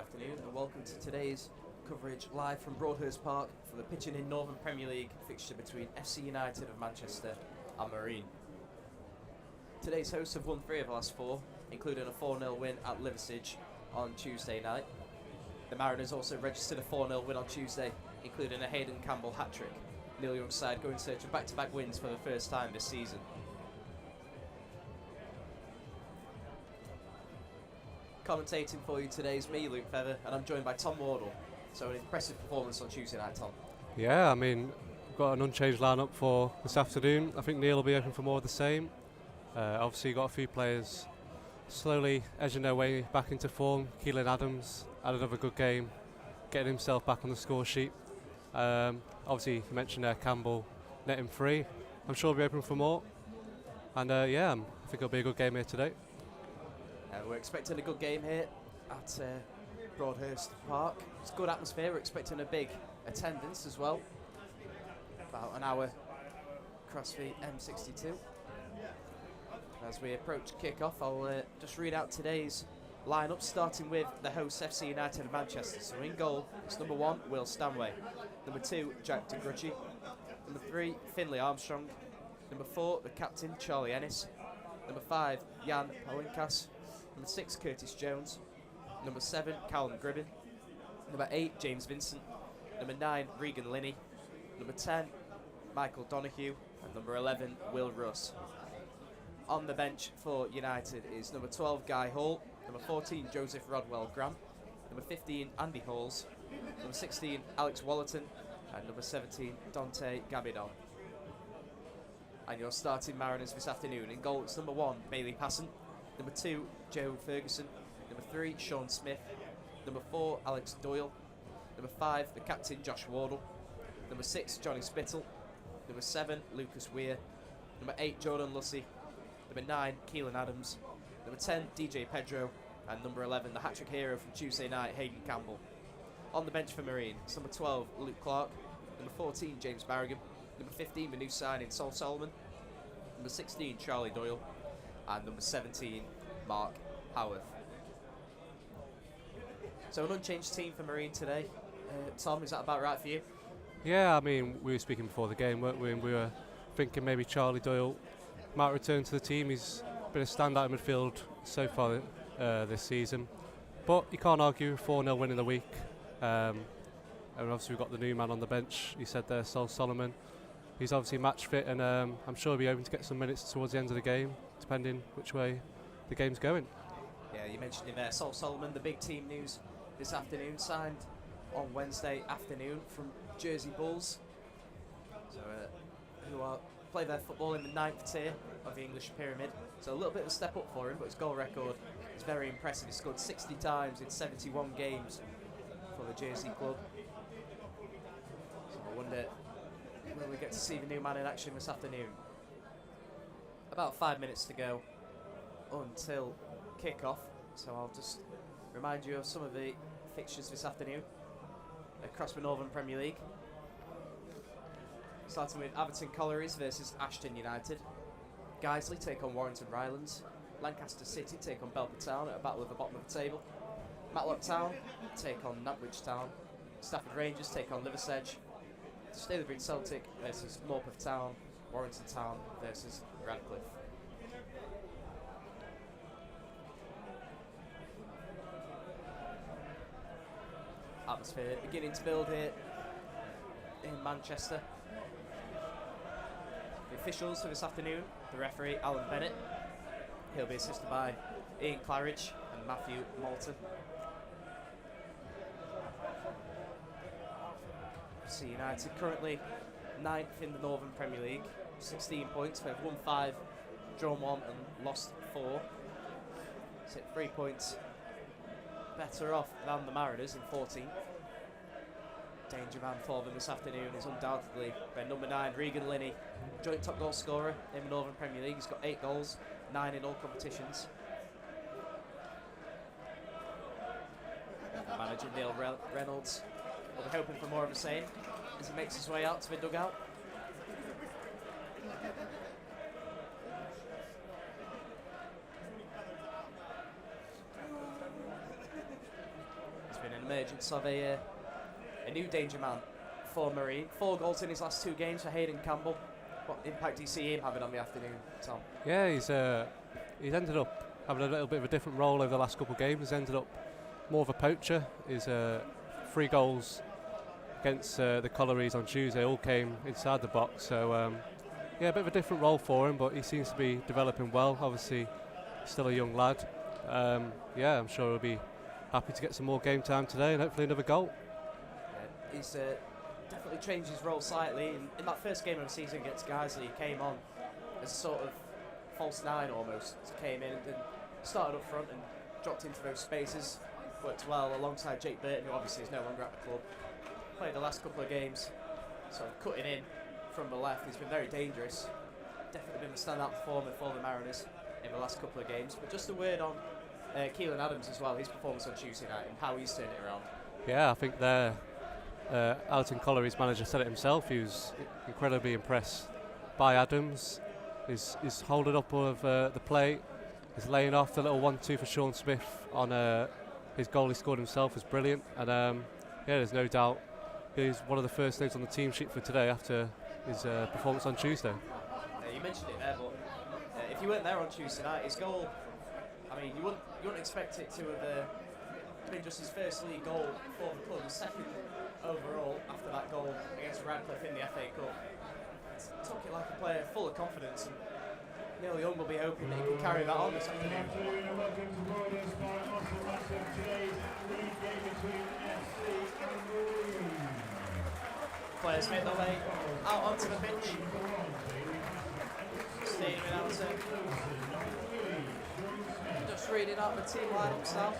afternoon and welcome to today's coverage live from Broadhurst Park for the pitching in Northern Premier League fixture between FC United of Manchester and Marine. Today's hosts have won 3 of the last 4, including a 4-0 win at Liversedge on Tuesday night. The Mariners also registered a 4-0 win on Tuesday, including a Hayden Campbell hat-trick. Neil Young's side go in search of back-to-back wins for the first time this season. Commentating for you today is me, Luke Feather, and I'm joined by Tom Wardle. So an impressive performance on Tuesday night, Tom. Yeah, I mean, we've got an unchanged lineup for this afternoon. I think Neil will be open for more of the same. Obviously, you've got a few players slowly edging their way back into form. Keelan Adams had another good game, getting himself back on the score sheet. Obviously, you mentioned Campbell netting 3. I'm sure he'll be open for more. And I think it'll be a good game here today. We're expecting a good game here at Broadhurst Park. It's a good atmosphere. We're expecting a big attendance as well. About an hour across the M62. As we approach kick-off, I'll just read out today's lineup, starting with the hosts FC United of Manchester. So in goal, it's number 1, Will Stanway. Number 2, Jack DeGrudgy. Number 3, Finlay Armstrong. Number 4, the captain, Charlie Ennis. Number 5, Jan Palinkas. Number 6, Curtis Jones. Number 7, Callum Gribben. Number 8, James Vincent. Number 9, Regan Linney. Number 10, Michael Donoghue. And number 11, Will Russ. On the bench for United is number 12, Guy Hall. Number 14, Joseph Rodwell Graham. Number 15, Andy Halls. Number 16, Alex Wallerton. And number 17, Dante Gabidon. And your starting Mariners this afternoon. In goal, it's number 1, Bailey Passon. Number 2, Joe Ferguson. Number 3, Sean Smith. Number 4, Alex Doyle. Number 5, the captain, Josh Wardle. Number 6, Johnny Spittle. Number 7, Lucas Weir. Number 8, Jordan Lussey. Number 9, Keelan Adams. Number 10, DJ Pedro. And number 11, the hat-trick hero from Tuesday night, Hayden Campbell. On the bench for Marine, it's number 12, Luke Clark. Number 14, James Barrigan. Number 15, the new signing, Sol Solomon. Number 16, Charlie Doyle. And number 17, Mark Howarth. So an unchanged team for Marine today. Tom, is that about right for you? Yeah, I mean, we were speaking before the game, weren't we? And we were thinking maybe Charlie Doyle might return to the team. He's been a standout in midfield so far this season. But you can't argue 4-0 win in the week. And obviously we've got the new man on the bench. You said there, Sol Solomon. He's obviously match fit, and I'm sure he'll be able to get some minutes towards the end of the game, depending which way the game's going. Yeah, you mentioned him there, Sol Solomon, the big team news this afternoon, signed on Wednesday afternoon from Jersey Bulls, so who play their football in the 9th tier of the English pyramid. So a little bit of a step up for him, but his goal record is very impressive. He scored 60 times in 71 games for the Jersey club. So I wonder, will we get to see the new man in action this afternoon? About 5 minutes to go until kick-off, so I'll just remind you of some of the fixtures this afternoon across the Northern Premier League. Starting with Atherton Collieries versus Ashton United. Guiseley take on Warrington Rylands. Lancaster City take on Belper Town at a battle at the bottom of the table. Matlock Town take on Nantwich Town. Stafford Rangers take on Liversedge. Stalybridge Celtic versus Morpeth Town. Warrington Town versus Radcliffe. Atmosphere beginning to build here in Manchester. The officials for this afternoon, the referee Alan Bennett. He'll be assisted by Ian Claridge and Matthew Moulton. FC United currently 9th in the Northern Premier League, 16 points. They've won 5, drawn 1 and lost 4. Sit 3 points better off than the Mariners in 14th. Danger man for them this afternoon is undoubtedly their number 9, Regan Linney, joint top goal scorer in the Northern Premier League. He's got 8 goals, 9 in all competitions. Manager Neil Reynolds will be hoping for more of the same as he makes his way out to the dugout. emergence of a new danger man for Marine. 4 goals in his last 2 games for Hayden Campbell. What impact do you see him having on the afternoon, Tom? Yeah, he's ended up having a little bit of a different role over the last couple of games. He's ended up more of a poacher. His 3 goals against the Collieries on Tuesday all came inside the box. So yeah, a bit of a different role for him, but he seems to be developing well. Obviously, still a young lad. Yeah, I'm sure he'll be happy to get some more game time today and hopefully another goal. He's definitely changed his role slightly. In that first game of the season against Guiseley, he came on as a sort of false 9 almost. He came in and started up front and dropped into those spaces. Worked well alongside Jake Burton, who obviously is no longer at the club. Played the last couple of games, sort of cutting in from the left. He's been very dangerous. Definitely been the standout performer for the Mariners in the last couple of games. But just a word on Keelan Adams as well, his performance on Tuesday night and how he's turned it around. Yeah, I think Allerton Colliery's manager said it himself. He was incredibly impressed by Adams. His holding up of the plate, his laying off, the little 1-2 for Sean Smith on his goal he scored himself was brilliant. And yeah, there's no doubt he's one of the first names on the team sheet for today after his performance on Tuesday. You mentioned it there, but if you weren't there on Tuesday night, his goal, I mean, you wouldn't expect it to have been just his first league goal for the club, his second overall after that goal against Radcliffe in the FA Cup. Took it like a player full of confidence, and Neil Young will be hoping that he can carry that on this afternoon. Players make their way out onto the pitch. Staying without just reading out the team lineups now.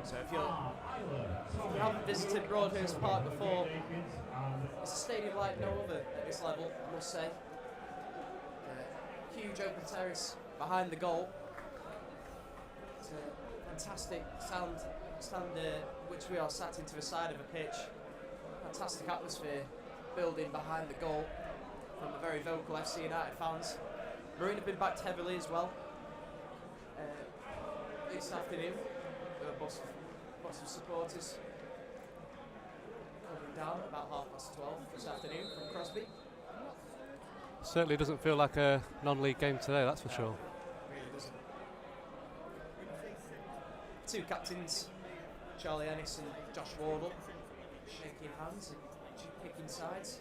So if you haven't visited Broadhurst Park before, it's a stadium like no other at this level, I must say. Huge open terrace behind the goal. It's a fantastic stand which we are sat into the side of the pitch. Fantastic atmosphere building behind the goal from the very vocal FC United fans. Marine have been backed heavily as well this afternoon. A bus of supporters coming down at about 12:30 this afternoon from Crosby. Certainly doesn't feel like a non-league game today, that's for sure. Really doesn't. 2 captains, Charlie Ennis and Josh Wardle, shaking hands and picking sides.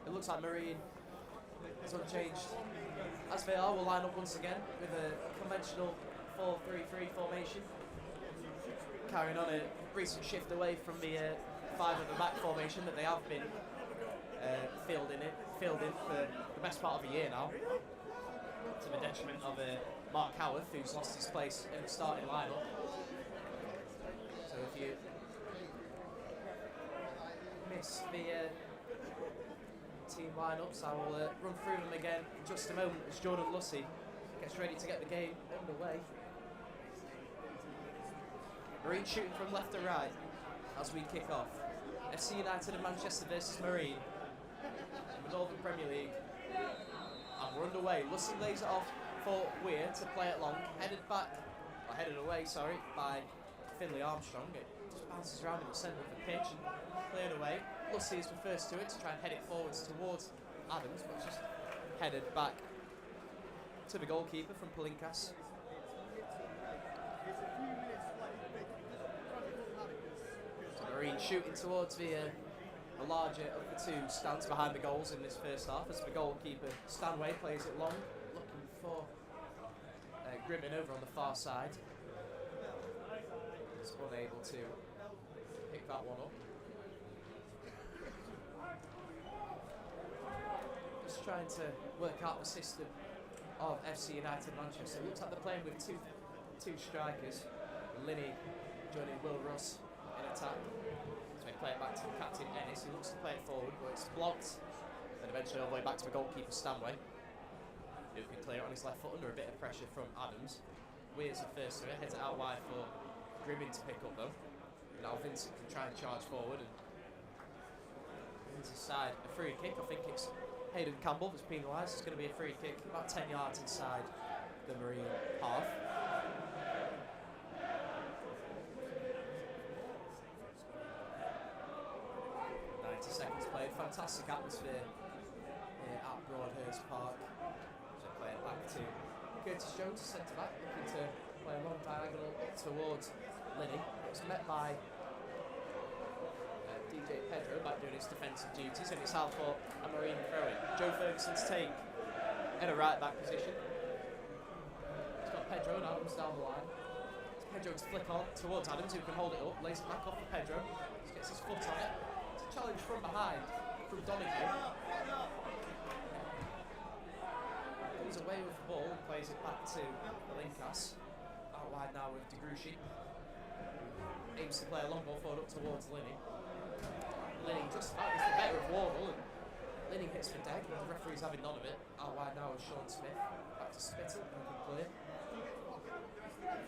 It looks like Marine is unchanged. As they are, we'll line up once again with a conventional 4-3-3 formation, carrying on a recent shift away from the 5 at the back formation that they have been fielding for the best part of a year now, to the detriment of Mark Howarth, who's lost his place in the starting lineup. So if you miss the team lineups, I will run through them again in just a moment as Jordan Lussey gets ready to get the game underway. Marine shooting from left to right as we kick off. FC United of Manchester versus Marine in the Northern Premier League. And we're underway. Lussey lays it off for Weir to play it long. Headed away by Finlay Armstrong. It just bounces around in the centre of the pitch and cleared away. Lussey is the first to it to try and head it forwards towards Adams, but it's just headed back to the goalkeeper from Palinkas. Marine shooting towards the the larger of the two stands behind the goals in this first half as the goalkeeper Stanway plays it long, looking for Grimmin over on the far side. He's unable to pick that one up. Just trying to work out the system of FC United Manchester. It looks like they're playing with two strikers. Linney joining Will Ross in attack. So they play it back to captain Ennis. He looks to play it forward, but it's blocked. And eventually all the way back to the goalkeeper Stanway, who can clear it on his left foot under a bit of pressure from Adams. Weir's the first to it, heads it out wide for Grimmin to pick up though. Now Vincent can try and charge forward and brings aside a free kick. I think it's Hayden Campbell that's penalised. It's going to be a free kick about 10 yards inside the Marine half. 90 seconds played. Fantastic atmosphere here at Broadhurst Park. So play it back to Curtis Jones, centre back, looking to play a long diagonal up towards Linney. It's met by DJ Pedro back doing his defensive duties, and it's out for a Marine throw-in. Joe Ferguson's take in a right back position. He's got Pedro and Adams down the line. It's Pedro to flick on towards Adams, who can hold it up, lays it back off for Pedro. Just gets his foot on it. It's a challenge from behind from Donoghue. Comes away with the ball and plays it back to Malinkas. Out wide now with DeGruchy. Aims to play a long ball forward up towards Linney. Linney just about is the better of Wardle, and Linney hits the deck, but the referee's having none of it. Out wide now with Sean Smith. Back to Spittle, open clear.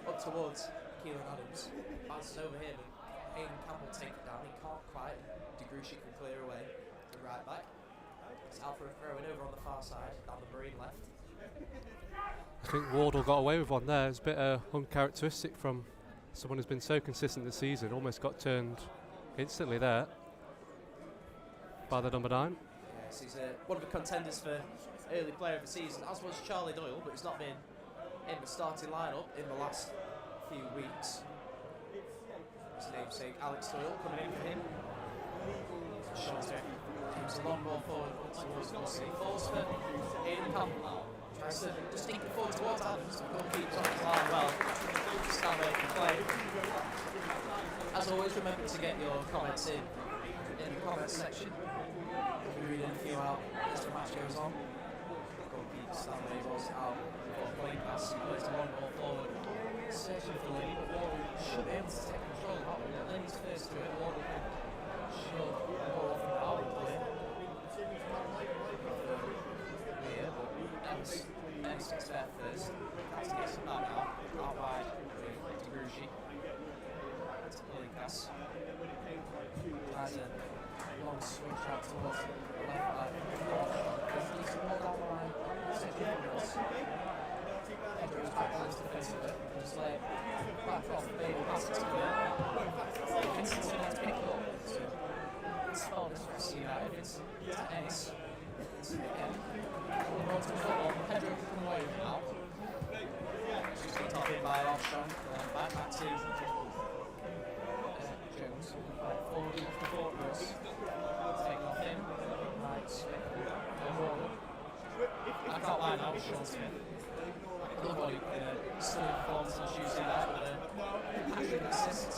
Up towards Keelan Adams. Bounces over him, and Hayden Campbell take it down. He can't quite. DeGruchy can clear away the right back. It's out for a throw in over on the far side, down the Marine left. I think Wardle got away with one there. It's a bit uncharacteristic from someone who's been so consistent this season. Almost got turned instantly there by the number 9. Yes, he's one of the contenders for early player of the season, as was Charlie Doyle, but he's not been in the starting lineup in the last few weeks. His namesake Alex Doyle coming in for him. Sean Smith keeps a long ball forward towards Wilson. He falls for Hayden Campbell now. Tries to just sneak it forward towards Adams. The goalkeeper's on his line well. Stanley can play. As always, remember to get your comments in the comments section. We'll be reading a few out as the match goes on. Goalkeeper Stanley was out before playing pass. He plays a long ball forward, searching for Linney, but Wardle should be able to take control of that one. Linney's first to it. Wardle can shove the ball off and out and play. Ennis gets there first. Has to get some back now. Out wide with DeGruchy. That's Malinkas. Has a long switch out towards the left back. He's more down the line. Pedro's back on his defensive bit. Just lay it back off. Maybe pass it to him. Vincent's going to have to pick it up. It's fun to see that. Vincent to Ennis. Again. Pedro can come away with it now. She's got top in by Armstrong. Back to Jones. Forward off the fortress. Taking off him. Right, Smith. Back out line now with Sean Smith. Another one who can still perform on Tuesday night with a passion assist.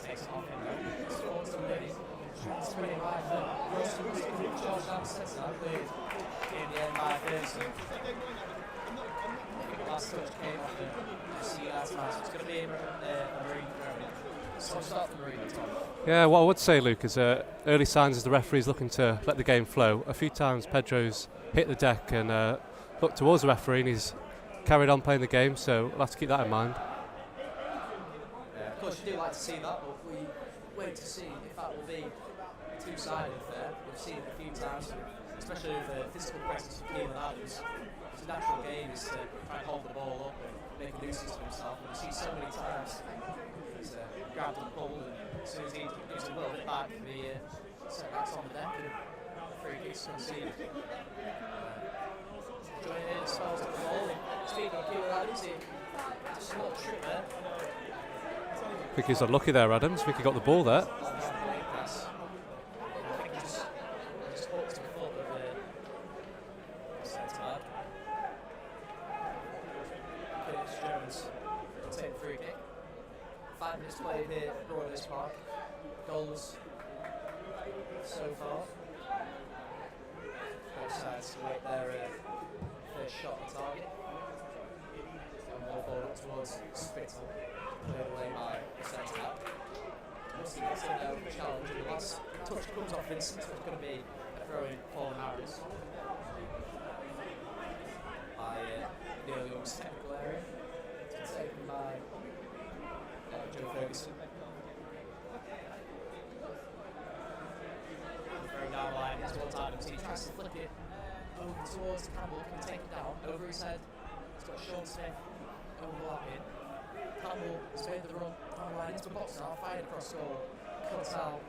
Takes it off him though. It's forward to Linney. Spinning by for Wilson, George Amstead now cleared in the end by Ferguson. I think the last touch came off the FC last match. It's going to be a Marine throw-in. So start the Marine, Tom. Yeah, what I would say, Luke, is early signs as the referee's looking to let the game flow. A few times Pedro's hit the deck and looked towards the referee, and he's carried on playing the game, so we'll have to keep that in mind. Yeah, of course you do like to see that, but we wait to see if that will be two-sided there. We've seen it a few times, especially with the physical presence of Keelan Adams. His natural game is to try and hold the ball up and make a nuisance for himself. And we see so many times he's grabbed and pulled, and as soon as he gives a little bit back, the setbacks on the deck and free kicks conceded. Joining in, spells up the ball. Speaking of Keelan Adams, just a little trip there. I think he's unlucky there, Adams. I think he got the ball there. Curtis Jones will take the free kick. 5 minutes played here at Broadhurst Park. Goals so far. Both sides await their first shot on target. And more forward up towards Spittle. Played away by centre back. Must have missed a challenge in the last touch comes off Vincent, so it's going to be a throw in for the Mariners. By Neil Young's technical area. It's taken by Joe Ferguson. Throw down the line towards Adams. He tries to flick it over towards Campbell. Can he take it down? Over his head. He's got Sean Smith overlapping. Campbell has made the run down the line into the box now. Fired across goal. Cuts out.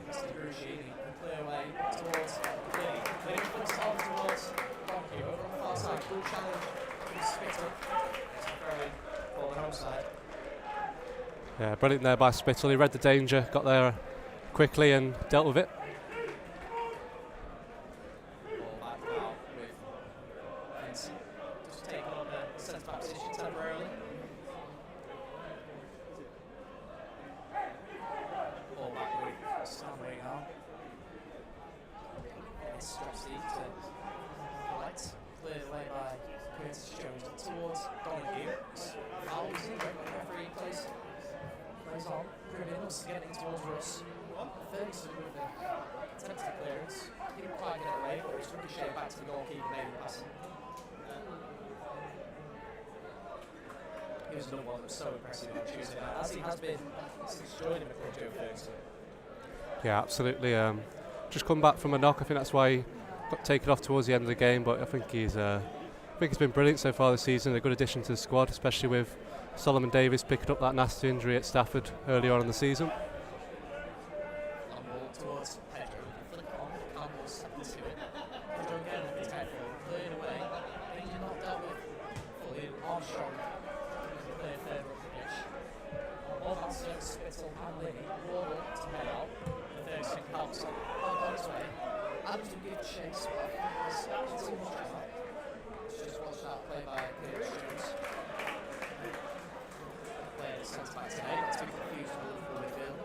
Mr. Grushi can clear away towards Cleary. Cleary flips it on towards Donkey. Over on the far side. Good challenge from Spittle. It's a throw in for the home side. Yeah, brilliant there by Spittle. He read the danger, got there quickly and dealt with it. Ball back now with Vincent. Just taking on the centre back position temporarily. Ball back with Stanway now. It's Strasty to right. Cleared away by Curtis Jones towards Donahue. Fouls in, referee plays on. Criminals getting towards Russ. Ferguson with the attempted clearance. Didn't quite get it away, but it's ricocheted back to the goalkeeper, maybe passing. He was another one that was so impressive on Tuesday night, as he has been since joining the club, Joe Ferguson. Yeah, absolutely. Just come back from a knock. I think that's why he got taken off towards the end of the game. But I think he's been brilliant so far this season. A good addition to the squad, especially with Solomon Davies picking up that nasty injury at Stafford early on in the season. Long ball towards Pedro. Flick on. Campbell stepping to it. Pedro again with his head forward. Cleared away. Danger not dealt with fully. Armstrong cleared further up the pitch. All that serves Spittle and Linney. Wardle to head out. The Ferguson helps on his way. Adams will give chase, but it's not too much of that. Just watch that play by Curtis Jones. Player at centre back today, not to be confused with Liverpool midfield.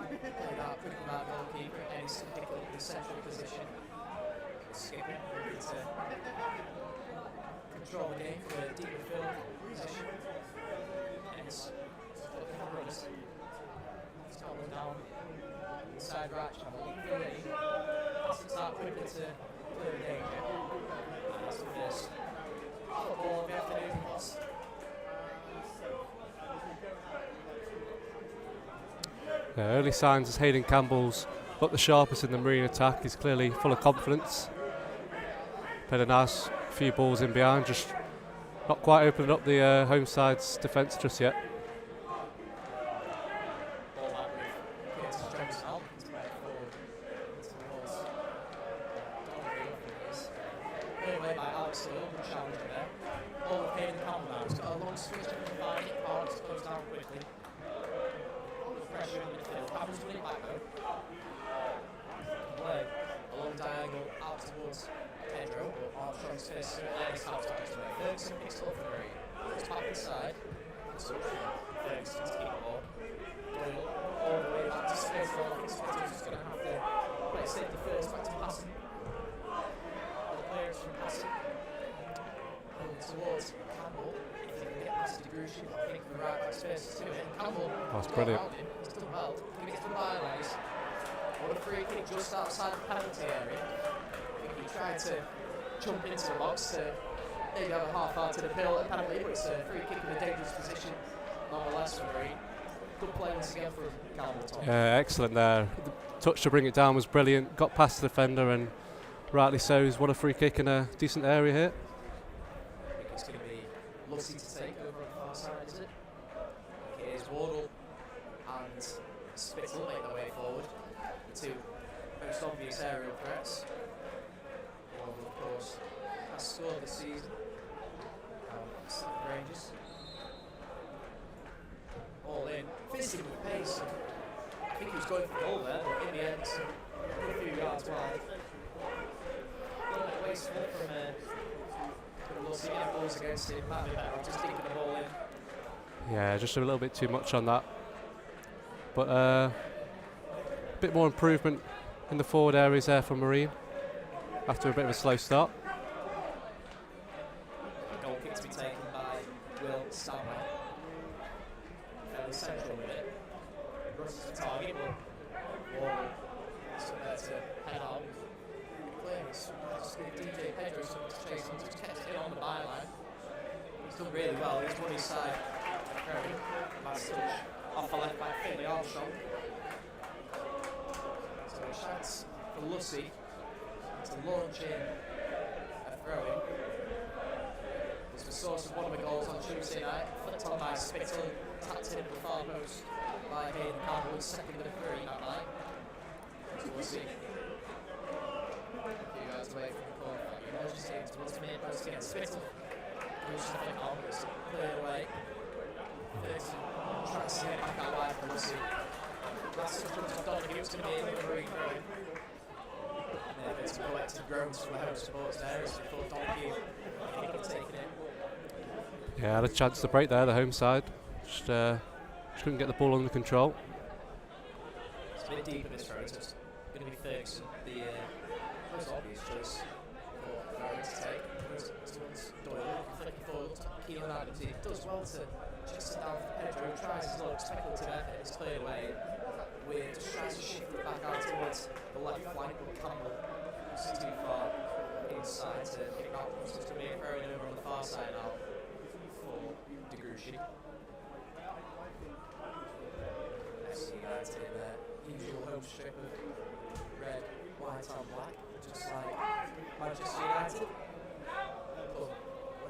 Played out quickly by the goalkeeper, Edison picked up the central position. Skipping, ready to control the game for a deep midfield position. Ennis looking for runners. Scotland down inside right channel. Clearly, passes out quickly to clear the danger. And that's the first football of the afternoon loss. Yeah, early signs as Hayden Campbell's got the sharpest in the Marine attack. He's clearly full of confidence. Played a nice few balls in behind, just not quite opening up the home side's defence just yet. Ball back with Curtis Jones now. He's playing forward towards Donahue. Cleared away by Alex Hill, good challenge there. Ball with Hayden Campbell now. He's got a long switch up from behind it. Hard to close down quickly. Pressure in the midfield. Campbell's winning back though. Play a long diagonal out towards Pedro, but Armstrong's fist there is half time away. Ferguson picks it up for Green. It's back inside. Ferguson to keep the ball. Doyle all the way back to Spittle. I think Spittle's just going to have to play safety first, back to passing. The players from passing. Towards Campbell. If he can get past DeGrushi, I think the right back space to it. Campbell. That's brilliant. He's done well. He gets the bylines. What a free kick just outside the penalty area. I think he tried to jump into the box to maybe have a half-hearted appeal at penalty, but it's a free kick in a dangerous position nonetheless for Green. Good play once again from Campbell. Yeah, excellent there. The touch to bring it down was brilliant. Got past the defender and rightly so. What a free kick in a decent area here. I think it's going to be Lucy to take over on the far side, is it? It is Wardle and Spittle make their way forward. The two most obvious aerial threats. Wardle, of course, has scored this season. Rangers. All in. Fizzing with pace. I think he was going for goal there, but in the end, a few yards wide. A little bit wasteful from Lucy getting balls against him. Might be better off just kicking the ball in. Yeah, just a little bit too much on that. But a bit more improvement in the forward areas there for Marine after a bit of a slow start. Goal kick to be taken by Will Stanway. Fairly central with it. Rushes the target, but Wall is there to head out. Players just give DJ Pedro something to chase on, just kept it on the byline. He's done really well, he's won his side very nice touch off the left back, Finley Armstrong. So a chance for Lucy to launch in a throw-in. Was the source of one of the goals on Tuesday night, flicked on by Spittle, tapped in at the far post by Hayden Campbell, second of the three that night. So we'll see. A few guys away from the corner. Emergency towards the mid post against Spittle. Moves something on, it's cleared away. Ferguson tries to get back out wide for Lucy. Last touch of Donahue, it's going to be a free throw. And then it's collected groans from the home supporters there as they thought Donahue could have taken it. Yeah, had a chance to break there, the home side. Just couldn't get the ball under control. It's a bit deep in this throw, it's going to be Ferguson, the most obvious choice for Ferry to take. Towards Doyle, flicking forward, Keelan Adams, he does well to just down for Pedro, tries his little speculative effort, it's cleared away. Weir just tries to shift it back out towards the left flank, but Campbell is too far inside to kick out. So it's going to be a throw in over on the far side now for DeGruchy. FC United in their usual home strip of red, white and black, just like Manchester United. But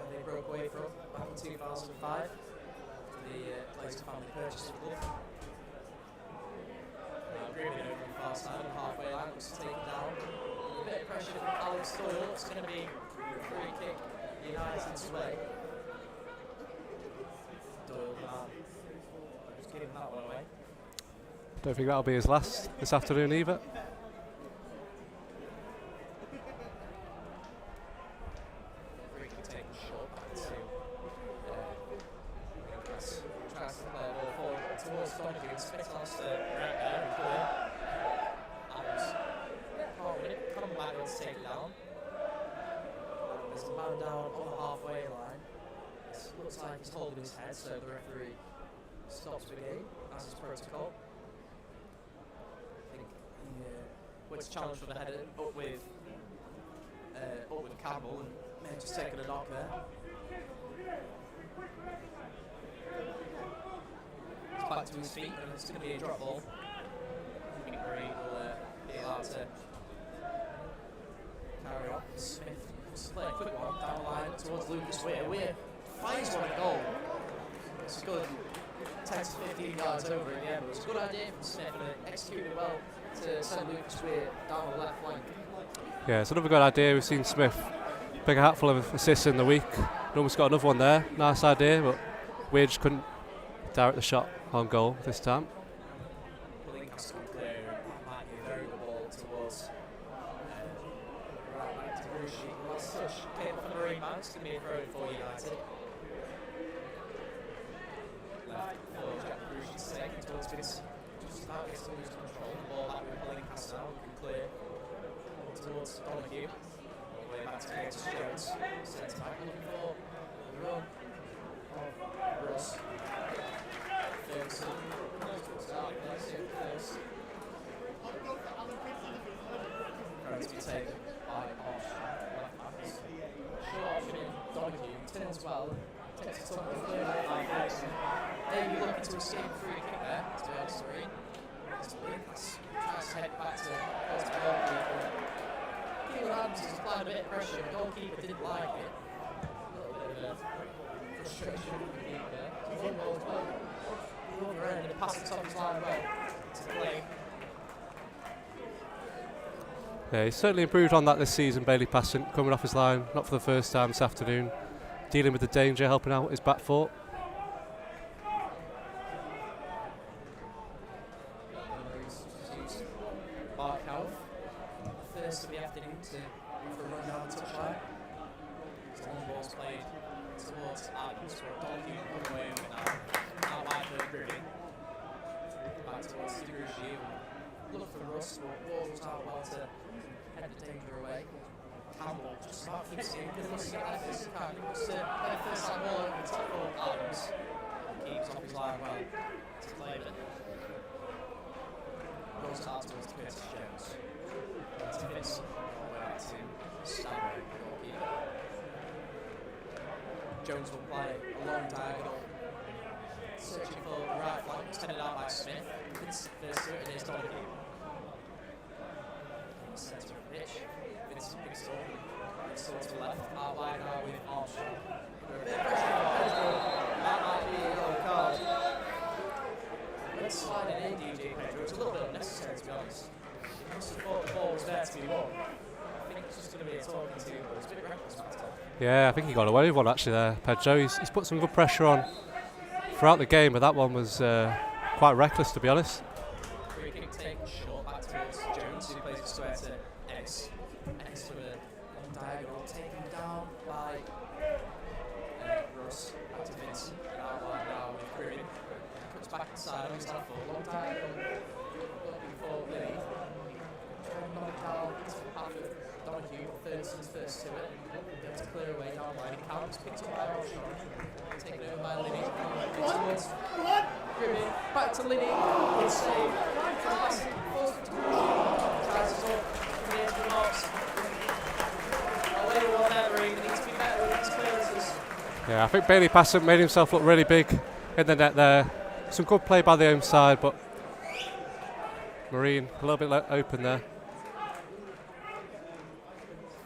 when they broke away from back in 2005, the Glazer family purchased the club. Griffin over on the far side on the halfway line, looks taken down. A bit of pressure from Alex Doyle, it's going to be a free kick United's way. Doyle just giving that one away. Don't think that'll be his last this afternoon either. Free kick taken short back to tries to play a ball forward towards Donahue and Smith last right there and clear. Adams can't win it, come back and take it down. There's a man down on the halfway line. It looks like he's holding his head, so the referee stops the game as is protocol. I think he went to challenge for the header up with Campbell and may have just taken a knock there. He's back to his feet and it's going to be a drop ball. I think Marine will be allowed to carry on. Smith wants to play a quick one down the line towards Lucas Weir. Weir finds one at goal. It's a good 10 to 15 yards over in the end, but it's a good idea from Smith and it executed well to send Lucas Weir down the left flank. Yeah, it's another good idea. We've seen Smith pick a hatful of assists in the week. Almost got another one there. Nice idea, but we just couldn't direct the shot on goal this time. Lincoln clear, might be a very good ball towards right back to Grushi. Last touch came off the Marine man, it's going to be a throw for United. Left for Jack Grushi, second towards Vince. Just about gets to lose control. The ball back with Lincoln now, looking clear towards Donahue. All the way back to Curtis Jones. Centre back looking for the run of Russ. Ferguson. Trying to be taken by Posh. Short option in Donahue. Turns well. Takes it on the clear by Ferguson. Maybe looking to escape a free kick there. To be honest, Marine. Tries to head back to the goalkeeper. Keelan Adams has applied a bit of pressure. The goalkeeper didn't like it. A little bit of frustration from the keeper there. He's in goal as well. The other end and the pass top his line well to play. Yeah, he's certainly improved on that this season, Bailey Passant, coming off his line, not for the first time this afternoon, dealing with the danger, helping out his back foot. Mark Howth, first of the afternoon to for a run down the touchline. Long ball's played keeps it in, because he looks at he wants to play the first time ball over the top of Adams. Keeps off his line well to claim it. Goes hard towards Curtis Jones. To Vincent, all the way back to Stanley, the goalkeeper. Jones will play a long diagonal, searching for the right flank, extended out by Smith. Vincent first to it, and it's Donahue. Centre of the pitch. Vincent picks it up. Vincent to the left, out wide now with Armstrong. That might be a yellow card. When sliding in DJ Pedro, it's a little bit unnecessary to be honest. He must have thought the ball was there to be won. I think it's just going to be a talking to, but it's a bit reckless, Matt. Yeah, I think he got away with one actually there, Pedro. He's put some good pressure on throughout the game, but that one was quite reckless to be honest. Free kick taken short back towards Jones, who plays it square to Ennis. Ennis with a long diagonal taken down by Russ. Back to Vincent. Now wide now with Griffin. Cuts back inside on his left foot. Long diagonal looking for Lily. Trying to knock it down to the path of Donahue. Ferguson's first to it. Gets to clear away down line. It counts. Picked up by Armstrong. Taken over by Liddy. Towards Griffin. Back to Liddy. Good save. Tries to talk from the edge of the box. Away or whatever. He needs to be better with his clearances. Yeah, I think Bailey Passant made himself look really big in the net there. Some good play by the home side, but Marine a little bit open there.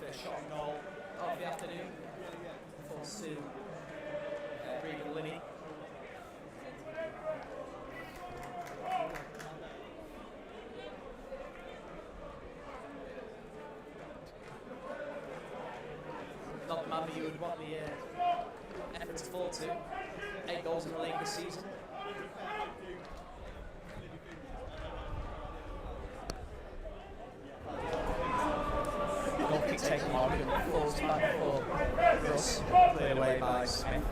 First shot on goal of the afternoon for Sue Regan Linney. Not the man that you would want the effort to fall to. 8 goals in the league this season. Goal kick taken on, falls back for Russ, cleared away by Smith.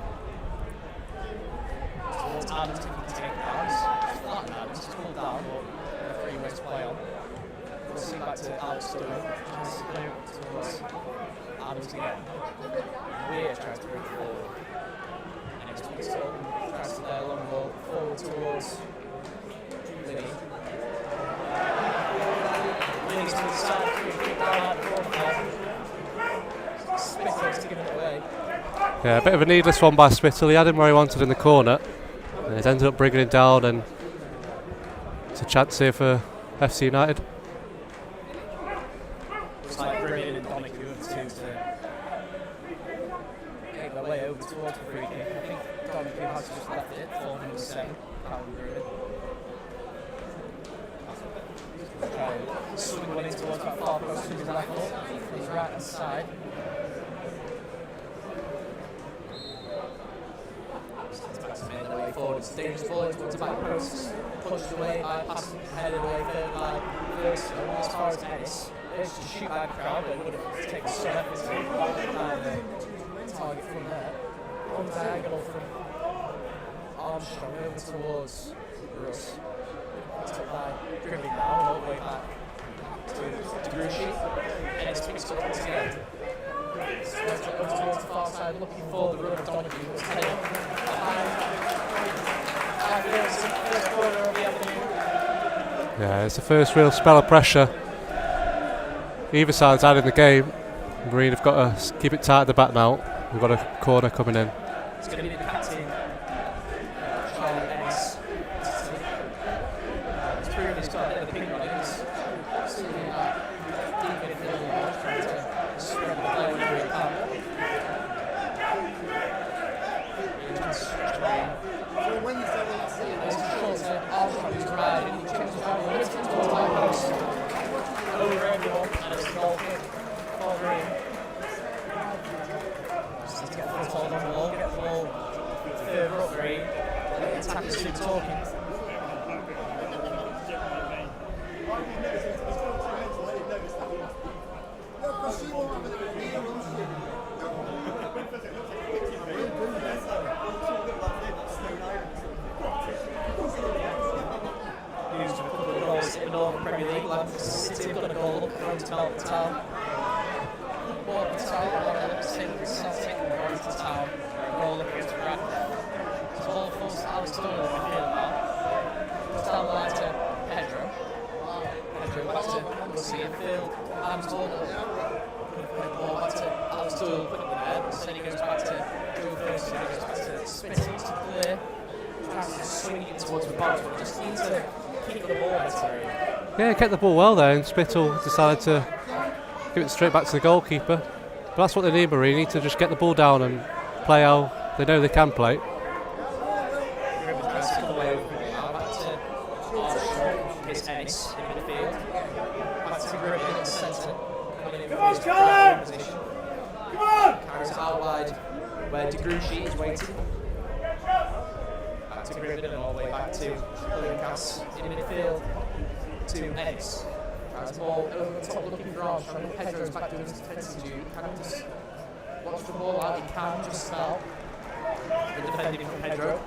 Towards Adams, he can take it down. It's flattened Adams, he's pulled down, but a free way to play on. We'll see back to Alex Stewart, tries to clear towards Adams again. Weir tries to bring it forward. And it's picked up, tries to play a long ball forward towards Liddy. Liddy's to the side, kick down at the corner. Smith to give it away. Yeah, a bit of a needless one by Spittle. He had him where he wanted in the corner. And he's ended up bringing him down, and it's a chance here for FC United. Looks like Brilliant and Donahue have two to make their way over towards the free kick. I think Donahue has just left it for number 7, Callum Brilliant. Swing one in towards that far post from his left foot, from his right hand side. Made their way forward, it's a dangerous ball towards the back post, pushed away by passing, headed away further by Ferguson. As far as Ennis, it's to shoot by the crowd, but it would have taken some effort to find the target from there. On diagonal from Armstrong over towards Russ. Picked up by Griffin now, all the way back to Grushi. Ennis picks up once again. Squares it over towards the far side, looking for the run of Donahue. It's headed behind. First corner of the afternoon. Yeah, it's the first real spell of pressure either side's had in the game. Marine have got to keep it tight at the back now. We've got a corner coming in. It's going to be the captain, Charlie Ennis. He's proven he's got a bit of the ping on it. He's sitting in that deep midfield, trying to spread the play whenever he can. There's a short to Armstrong who's riding. He changes around the lifts towards the high post. Over everyone, and it's a goal kick for Marine. Just need to get the foothold on the ball, get the ball further up Green, and let the attackers do the talking. Used a couple of goals in the Northern Premier League, like City have got a goal up from Patel. Patel So then he goes back to Joe first, and he goes back to Spittle to clear. Tries to swing it towards the box, but just needs to keep the ball better. Yeah, kept the ball well there, and Spittle decided to give it straight back to the goalkeeper. But that's what they need, Marine. They need to just get the ball down and play how they know they can play. Griffith tries to come away with the ball now. Back to Armstrong. It's Ennis in midfield. Back to Griffith in the centre. Coming in from his right position. Come on! Carries it out wide where De Gruchy is waiting. Back to Griffith and all the way back to Lucas in midfield to Ennis. Tries the ball over the top looking for Armstrong. Pedro's back doing his defensive duty. Can just watch the ball out. He can just now. The defending from Pedro.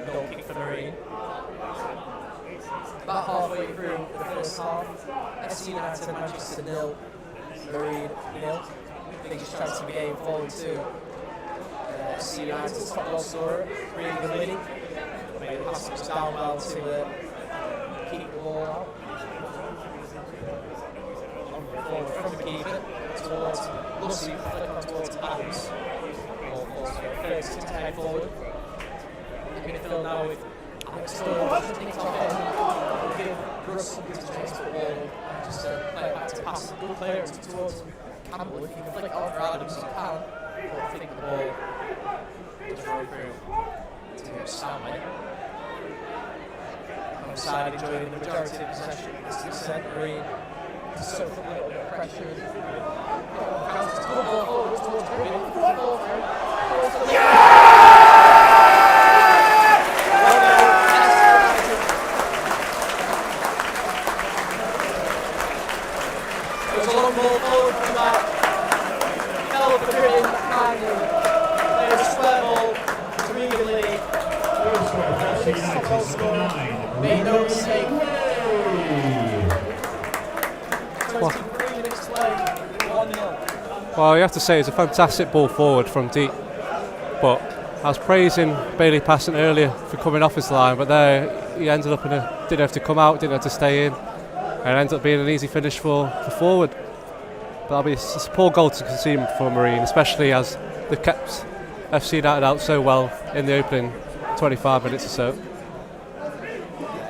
Goal kick for Marine. About halfway through the first half, FC United Manchester 0, Marine 0. Biggest chance of the game falling to FC United's top goal scorer, Ryan Galini. Made the pass just down well to keep the ball out. Forward from the keeper towards Lucy, flick on towards Adams. Ball falls to Ferguson to head forward. In midfield now with Alex Storm, nicked off him, give Russ something to chase the ball, and just play it back to pass. Good clearance towards Campbell. If you can flick it on for Adams, you can, but I think the ball just roll through to Stanley. Onside enjoying the majority of possession, as you said, Marine to soak up a little bit of pressure. Good ball forward towards Griffith. Good ball through. There's a long ball forward from that. Fell for Griffith and there's a square ball to Regan Lee. Top goal scorer. Made no mistake. 23 minutes play, 1-0. Well, you have to say it's a fantastic ball forward from deep. But I was praising Bailey Passant earlier for coming off his line, but there he ended up didn't have to come out, didn't have to stay in, and it ended up being an easy finish for forward. But that'll be a poor goal to concede for Marine, especially as they've kept FC United out so well in the opening 25 minutes or so.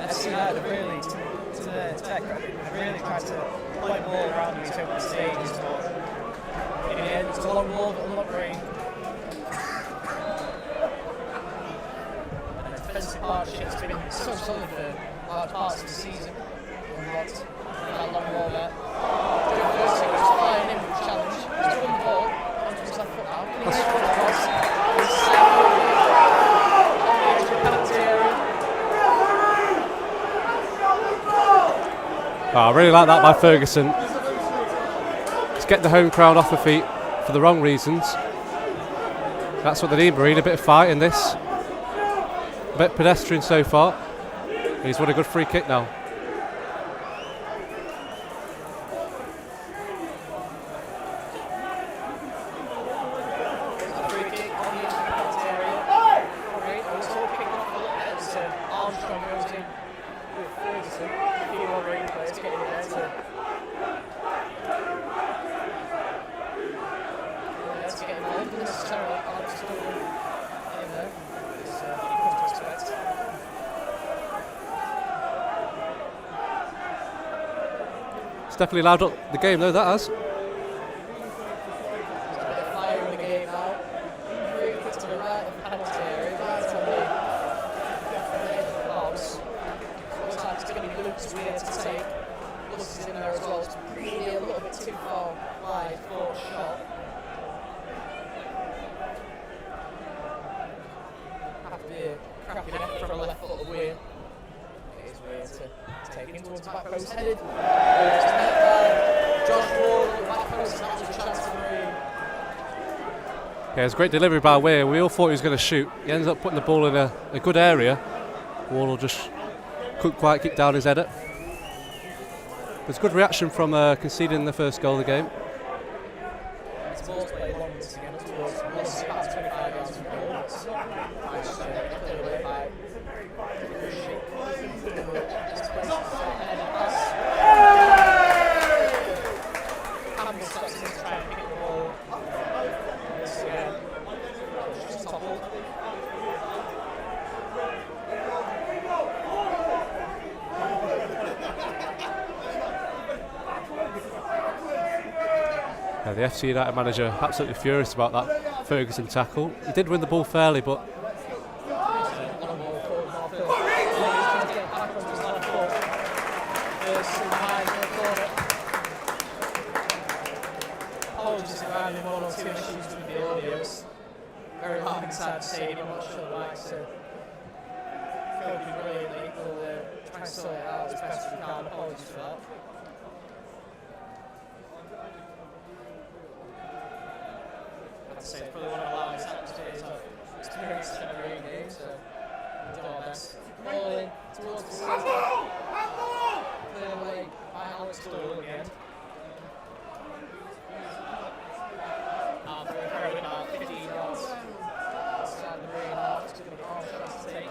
FC United really, to their credit, really tried to play the ball around these open stages, but in the end, it's a long ball that will not bring. And the defensive partnership has been so solid for large parts of the season. That long ball there. Joe Thurston was flying in with the challenge. He's won the ball. Onto his left foot now. Can he get it across? He's on the edge of the penalty area. Oh, I really like that by Ferguson. Let's get the home crowd off their feet for the wrong reasons. That's what they need, Marine, a bit of fight in this. A bit pedestrian so far. He's won a good free kick now. It's definitely loud up the game though, that has. There's a bit of fire in the game now. Free kick to the right of the penalty area, right on the edge of the box. Looks like it's going to be Luke's Weir to take. Luss is in there as well. It's really a little bit too far wide for a shot. Have to be a cracking effort from the left foot of Weir. It is Weir to take him towards the back post headed. Josh Ward at the back post, and that was a chance for Marine. Yeah, it's a great delivery by Weir. We all thought he was going to shoot. He ends up putting the ball in a good area. Wardle just couldn't quite kick down his header. There's good reaction from conceding the first goal of the game. It's ball play long again towards Luss, about 25 yards from goal. Nice clear away by Rishi. This place is headed The FC United manager absolutely furious about that Ferguson tackle. He did win the ball fairly, but very loud inside the stadium. I'm not sure the mics are coping brilliantly. We'll try and sort it out as best we can. Apologies for that. I'd say it's probably one of the loudest atmospheres I've experienced in every game, so we'll do our best. Rolling towards the centre. Clear away by Alex Doyle again. Very about 15 yards outside the green half. It's going to be hard shot to take.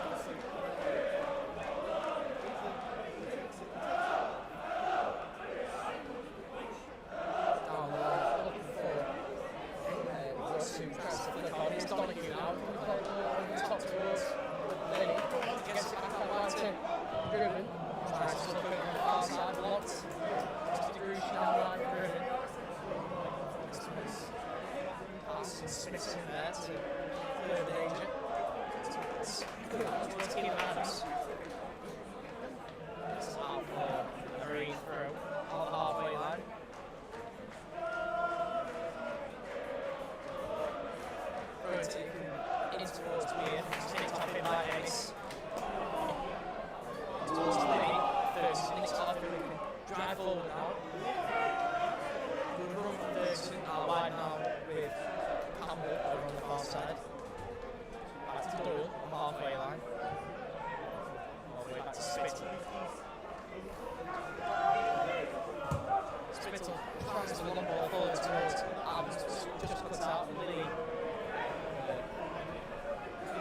Down low, looking for Wilson tries to flick on. It's Donahue now. Top towards Lenny. Gets it back out wide to Griffin. Tries to look over on the far side, blocked. Just a Grush now, right, Griffin. Smith's in there to clear the danger. Towards Keenan Adams. It's out for a read through on the halfway line. Throw it in towards Weir. Just nicked off him by Ace. Towards Libby. Ferguson nicks off him. We can drive forward now. Good run from Ferguson. Wide now with Campbell over on the far side. Back to Doyle on the halfway line. All the way back to Spittle. Spittle tries to long ball forward towards Adams, just cuts out and Lee.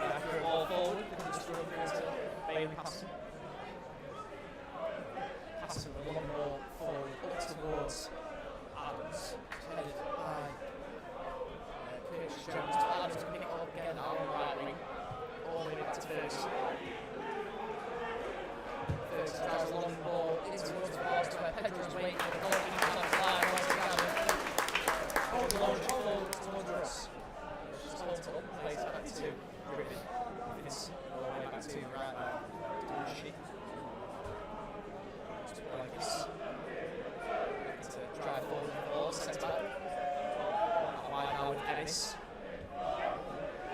After a ball forward, they can just run through to Bailey Passon. Passon with a long ball forward up towards Adams. Headed by Jones. Adams can pick it up again now on the right wing. All the way back to Ferguson. Ferguson drives a long ball into towards the box where Pedro's waiting for the ball. He can fly once again. Hold the launch forward towards Russ. Just holds it up and plays it back to Griffin. It's all the way back to right now. Dushi. Just like this. To drive forward the ball, centre back. Wide now with Ennis.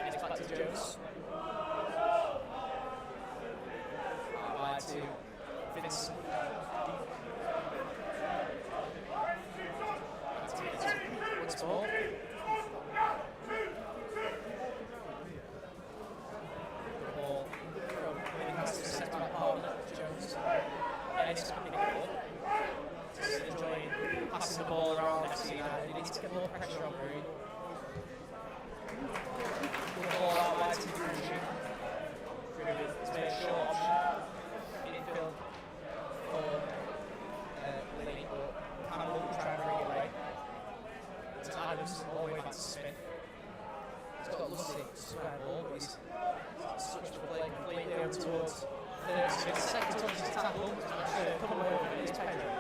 Ennis back to Jones. Wide to Vincent. Back to Vincent once more. The ball from Newcastle centre back partner Jones. Ennis can pick it up. Just enjoying passing the ball around FC United. He needs to get more pressure on Green. The ball out wide to Grushi. Griffin has made a short option. Infield for Lee, but Campbell will try and bring it away. It's Adams all the way back to Smith. He's got Lucy square ball, but he's switched the play completely over towards Smith. Second touch his tackle. Come away with it. It's Pedro.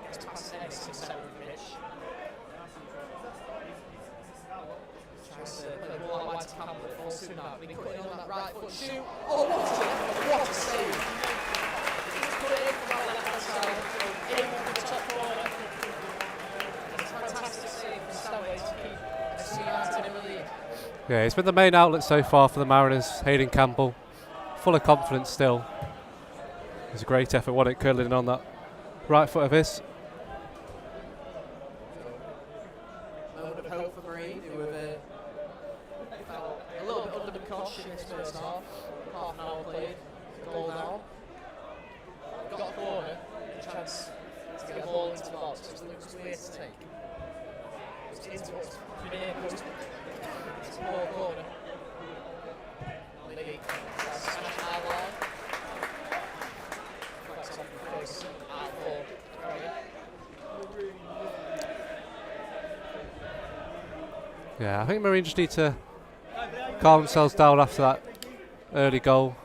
Gets past Ennis in the centre of the pitch. Tries to play the ball out wide to Campbell. It falls soon out. Been cutting on that right foot shoot. Oh, what a save! He's put it in from that left hand side. In from the top corner. It's a fantastic save from Stanway to keep FC United in the lead. yeah, he's been the main outlet so far for the Mariners, Hayden Campbell. Full of confidence still. It's a great effort, wasn't it, curling in on that right foot of his. Moment of hope for Marine, who have felt a little bit under the cosh in this first half. Half an hour played, goal down. Got a corner, a chance to get a ball into the box, which looks weird to take. It's into what's been near post. It's a ball corner. Lee tries to smash our line. Flex off the Ferguson, out for Curry. Yeah, I think Marine just need to calm themselves down after that early goal.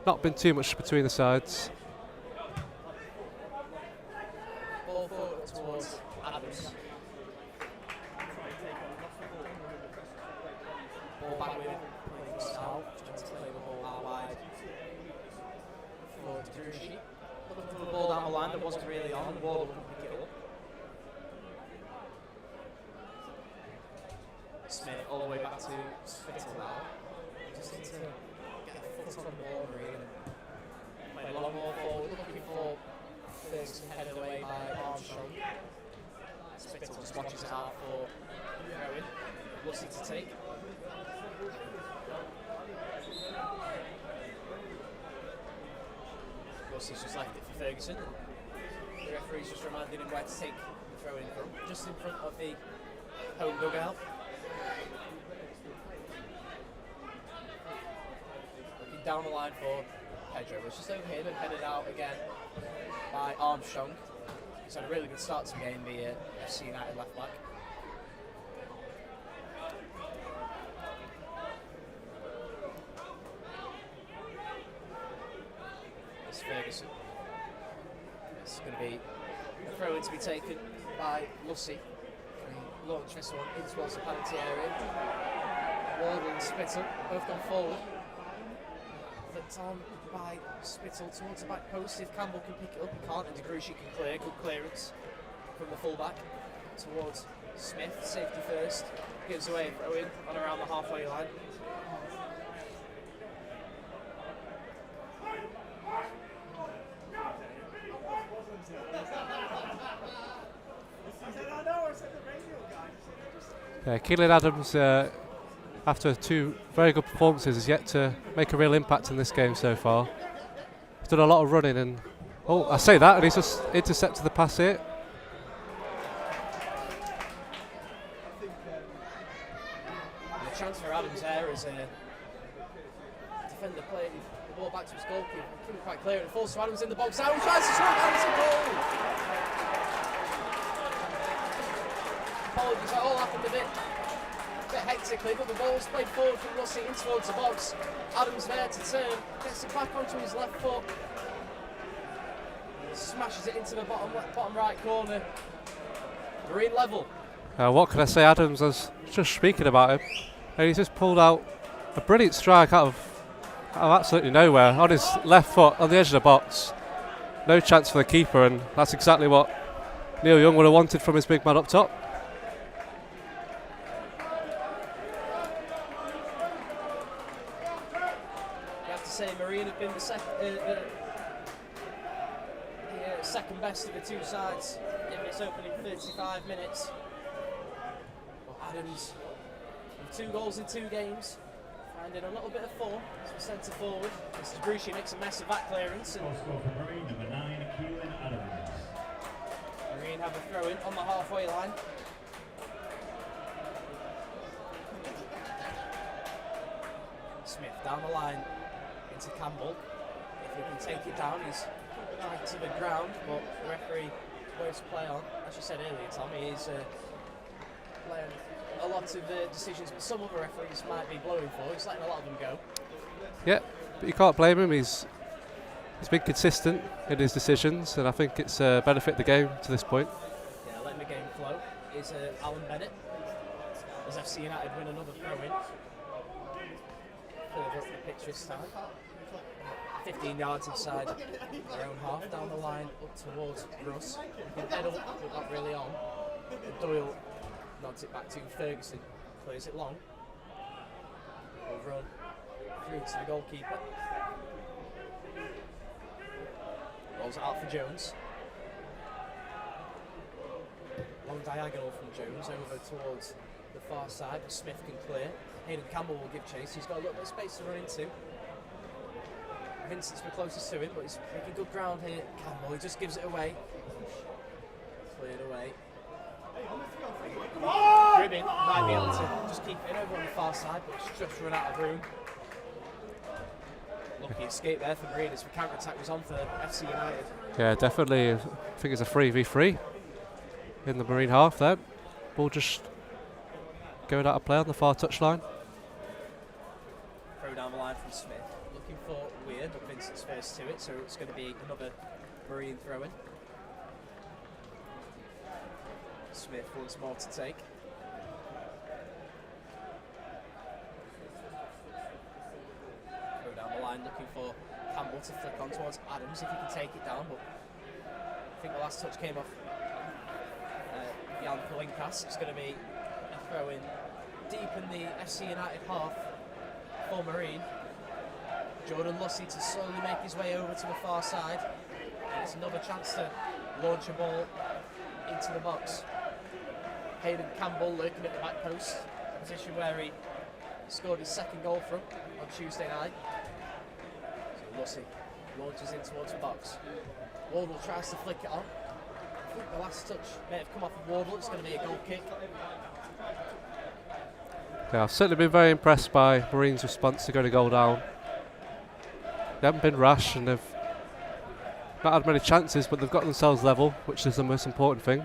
Not been too much between the sides. Ball forward towards Adams. Drushi. Looking for the ball down the line that wasn't really on, and Wardle can pick it up. Smith all the way back to Spittle now. Just need to get a foot on the ball, really. Play a long ball forward, looking for Ferguson headed away by Armstrong. Spittle just watches it out for Rowan. Lucy to take. Lucy's just left it for Ferguson. The referee's just reminding him where to take the throw in from, just in front of the home dugout. Looking down the line for Pedro. It's just over here, but headed out again by Armstrong. He's had a really good start to the game, the FC United left back. It's Ferguson. It's going to be a throw in to be taken by Lucy. He launch this one in towards the penalty area. Wardle and Spittle both gone forward. Flipped on by Spittle towards the back post. If Campbell can pick it up, he can't, and DeGruchy can clear. Good clearance from the fullback towards Smith. Safety first. Gives away a throw in on around the halfway line. Keelan Adams, after 2 very good performances, has yet to make a real impact in this game so far. He's done a lot of running, and I say that, and he's just intercepted the pass here. The chance for Adams there is a defender playing the ball back to his goalkeeper. Couldn't quite clear it. It falls to Adams in the box. Adams tries to score, and it's a goal! Apologies, that all happened a bit hectically, but the ball was played forward from Lucy in towards the box. Adams there to turn, gets it back onto his left foot, smashes it into the bottom right corner. Marine level. What can I say? Adams, was just speaking about him, and he's just pulled out a brilliant strike out of absolutely nowhere on his left foot on the edge of the box. No chance for the keeper, and that's exactly what Neil Young would have wanted from his big man up top. Marine have been the second best of the two sides in this opening 35 minutes. But Adams, with 2 goals in 2 games, finding a little bit of form as a centre forward. Mr. Gruchy makes a mess of that clearance. And Marine, number 9, Keelan Adams. Marine have a throw in on the halfway line. Smith down the line to Campbell. If he can take it down, he's dragged to the ground, but the referee waits to play on. As you said earlier, Tommy, he's playing a lot of decisions, but some other referees might be blowing for. He's letting a lot of them go. Yeah, but you can't blame him. He's been consistent in his decisions, and I think it's benefited the game to this point. Yeah, letting the game flow is Alan Bennett. As FC United win another throw-in. Further up the pitch this time. 15 yards inside their own half, down the line up towards Russ. He can head up, but not really on. And Doyle nods it back to Ferguson, clears it long. Will run through to the goalkeeper. Rolls it out for Jones. Long diagonal from Jones over towards the far side, but Smith can clear. Hayden Campbell will give chase. He's got a little bit of space to run into. Vincent's the closest to him, but he's making good ground here. Campbell, he just gives it away. Cleared away. Gribbin might be able to just keep it over on the far side, but it's just run out of room. Lucky escape there for Marine as the counter-attack was on for FC United. Yeah, definitely. I think it's a 3v3 in the Marine half there. Ball just going out of play on the far touchline. Throw down the line from Smith. Looking for Weir, but Vincent's first to it, so it's going to be another Marine throw-in. Smith once more to take. Throw down the line, looking for Campbell to flick on towards Adams if he can take it down, but I think the last touch came off Jan Palinkas. It's going to be a throw in deep in the FC United half for Marine. Jordan Lussey to slowly make his way over to the far side. And it's another chance to launch a ball into the box. Hayden Campbell lurking at the back post, a position where he scored his second goal from on Tuesday night. So Lussey launches in towards the box. Wardle tries to flick it on. I think the last touch may have come off of Wardle. It's going to be a goal kick. Yeah, I've certainly been very impressed by Marine's response to going a goal down. They haven't been rash and they've not had many chances, but they've got themselves level, which is the most important thing.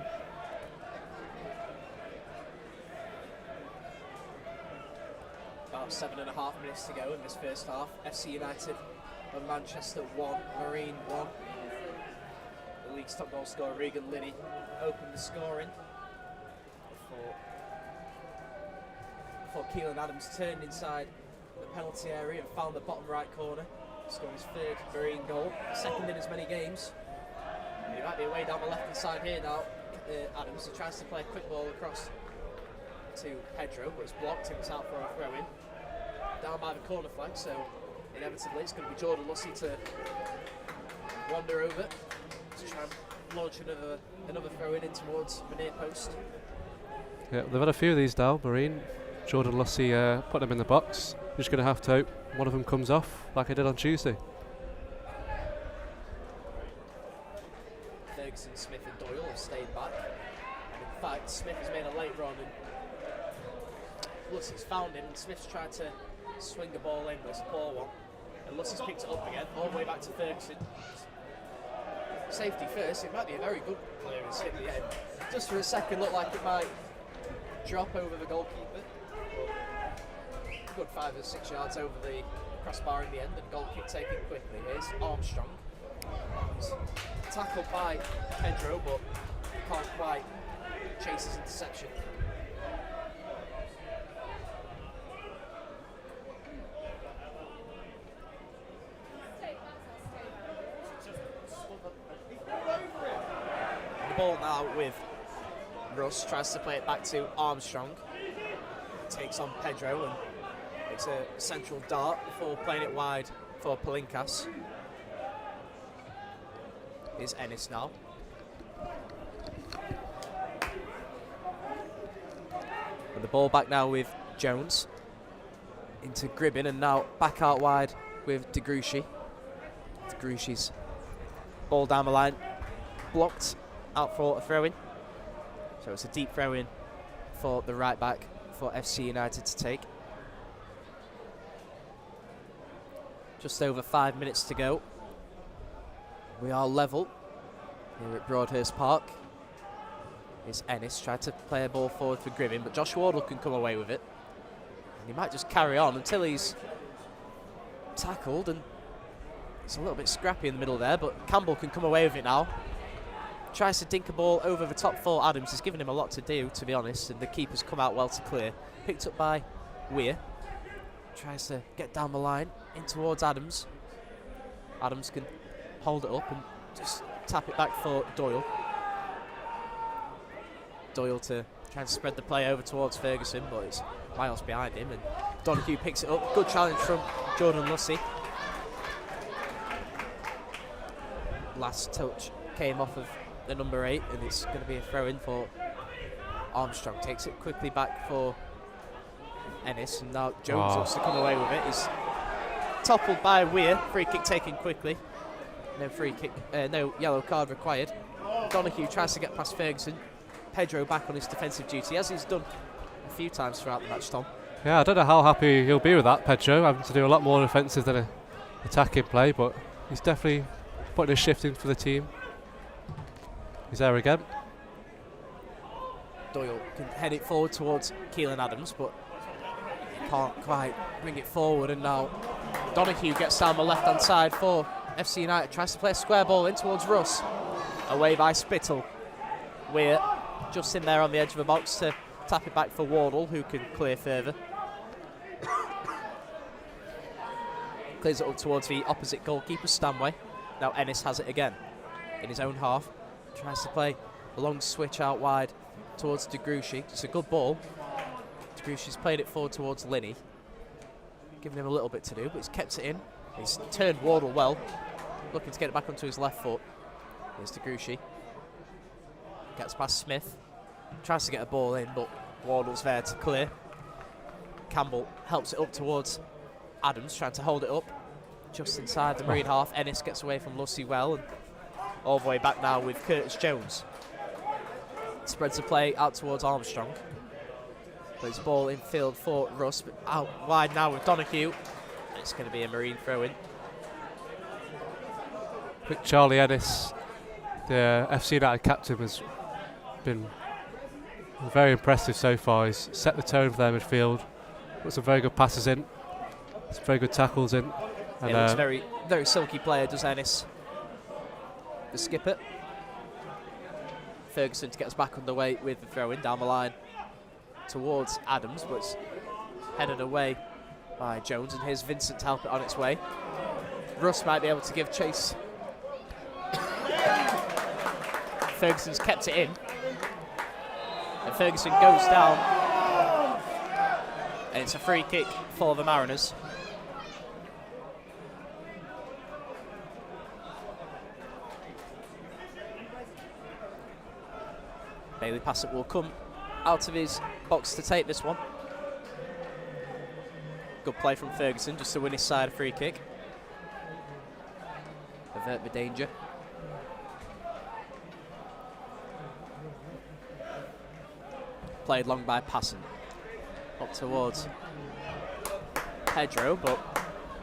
About 7.5 minutes to go in this first half. FC United of Manchester 1, Marine 1. The league's top goal scorer Regan Liddy opened the scoring before Keelan Adams turned inside the penalty area and found the bottom right corner. Scored his third Marine goal, second in as many games. He might be away down the left hand side here now. Adams, he tries to play a quick ball across to Pedro, but it's blocked and it's out for a throw in. Down by the corner flag, so inevitably it's going to be Jordan Lussey to wander over to try and launch another throw in towards the near post. Yeah, they've had a few of these now, Marine. Jordan Lussey put them in the box. You're just going to have to hope one of them comes off like I did on Tuesday. Ferguson, Smith and Doyle have stayed back. And in fact, Smith has made a late run and Lussey's found him and Smith's tried to swing the ball in, but it's a poor one. And Lussey's picked it up again, all the way back to Ferguson. Safety first, it might be a very good clearance hit the end. Just for a second looked like it might drop over the goalkeeper. Good 5 or 6 yards over the crossbar in the end, and goal kick taken quickly. Here's Armstrong. He's tackled by Pedro, but can't quite chase his interception. The ball now with Russ, tries to play it back to Armstrong. Takes on Pedro and it's a central dart before playing it wide for Palinkas. Here's Ennis now. With the ball back now with Jones. Into Gribbin and now back out wide with De Gruchy. De Gruchy's ball down the line. Blocked out for a throw-in. So it's a deep throw-in for the right back for FC United to take. Just over 5 minutes to go. We are level here at Broadhurst Park. Here's Ennis, tried to play a ball forward for Gribbin, but Josh Wardle can come away with it. And he might just carry on until he's tackled, and it's a little bit scrappy in the middle there, but Campbell can come away with it now. Tries to dink a ball over the top for Adams. Has given him a lot to do, to be honest, and the keeper's come out well to clear. Picked up by Weir. Tries to get down the line in towards Adams. Adams can hold it up and just tap it back for Doyle. Doyle to try and spread the play over towards Ferguson, but it's miles behind him, and Donahue picks it up. Good challenge from Jordan Lussey. Last touch came off of the number 8, and it's going to be a throw-in for Armstrong. Takes it quickly back for Ennis, and now Jones wants to come away with it. He's toppled by Weir. Free kick taken quickly. No free kick, no yellow card required. Donahue tries to get past Ferguson. Pedro back on his defensive duty, as he's done a few times throughout the match, Tom. Yeah, I don't know how happy he'll be with that, Pedro, having to do a lot more defensive than an attacking play, but he's definitely putting a shift in for the team. He's there again. Doyle can head it forward towards Keelan Adams, but can't quite bring it forward, and now Donahue gets down the left-hand side for FC United, tries to play a square ball in towards Russ. Away by Spittle. Weir just in there on the edge of the box to tap it back for Wardle, who can clear further. Plays it up towards the opposite goalkeeper, Stanway. Now Ennis has it again in his own half. Tries to play a long switch out wide towards DeGruchy. It's a good ball. DeGruchy's played it forward towards Linney. Giving him a little bit to do, but he's kept it in. He's turned Wardle well. Looking to get it back onto his left foot. Here's DeGruchy. Gets past Smith. Tries to get a ball in, but Wardle's there to clear. Campbell helps it up towards Adams, trying to hold it up just inside the Marine half. Ennis gets away from Lucy well, and all the way back now with Curtis Jones. Spreads the play out towards Armstrong. Plays the ball in field for Russ, but out wide now with Donahue. It's going to be a Marine throw-in. Quick Charlie Ennis, the FC United captain, has been very impressive so far. He's set the tone for their midfield. Put some very good passes in, some very good tackles in. And Looks very, very silky player, does Ennis. The skipper. Ferguson to get us back underway with the throw-in down the line towards Adams, but it's headed away by Jones, and here's Vincent to help it on its way. Russ might be able to give chase. Ferguson's kept it in, and Ferguson goes down, and it's a free kick for the Mariners. Bailey Passett will come out of his box to take this one. Good play from Ferguson just to win his side a free kick. Avert the danger. Played long by Passant. Up towards Pedro, but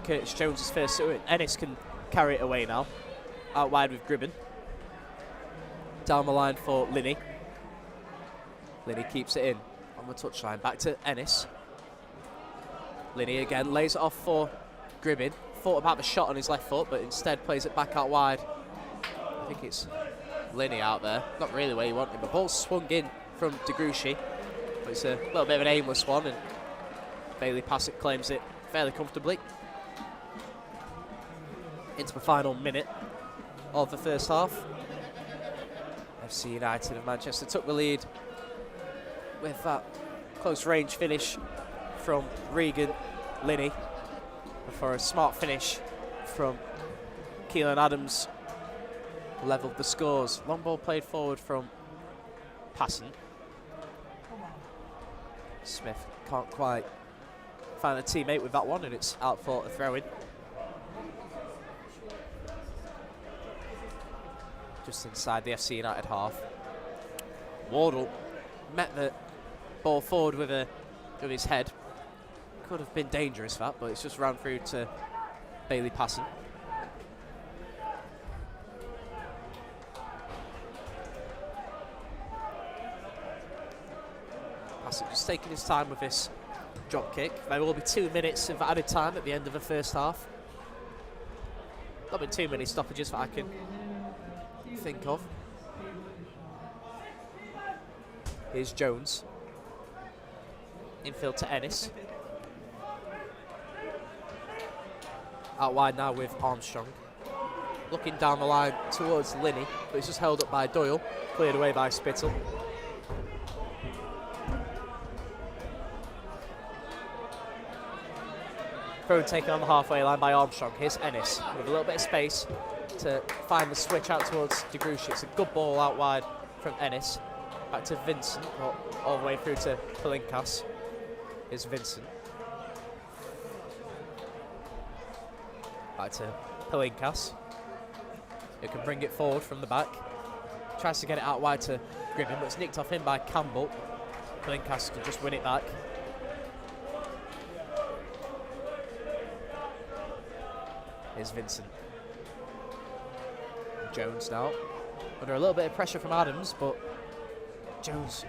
Curtis Jones is first to it. Ennis can carry it away now. Out wide with Gribben. Down the line for Linney. Linney keeps it in on the touchline. Back to Ennis. Linney again lays it off for Gribben. Thought about the shot on his left foot, but instead plays it back out wide. I think it's Linney out there. Not really where you want him. The ball's swung in from DeGruchy, but it's a little bit of an aimless one, and Bailey Passett claims it fairly comfortably. Into the final minute of the first half. FC United of Manchester took the lead with that close range finish from Regan Linney, before a smart finish from Keelan Adams levelled the scores. Long ball played forward from Passant. Smith can't quite find a teammate with that one, and it's out for a throw-in. Just inside the FC United half. Wardle met the ball forward with his head. Could have been dangerous, that, but it's just ran through to Bailey Passant. Passant just taking his time with this drop kick. There will be 2 minutes of added time at the end of the first half. Not been too many stoppages that I can think of. Here's Jones. Infield to Ennis. Out wide now with Armstrong. Looking down the line towards Linney, but it's just held up by Doyle. Cleared away by Spittle. Throw taken on the halfway line by Armstrong. Here's Ennis with a little bit of space to find the switch out towards DeGruchy. It's a good ball out wide from Ennis. Back to Vincent, all the way through to Palinkas. Here's Vincent. Back to Palinkas, who can bring it forward from the back. Tries to get it out wide to Gribben, but it's nicked off him by Campbell. Palinkas can just win it back. Here's Vincent. Jones now. Under a little bit of pressure from Adams, but Jones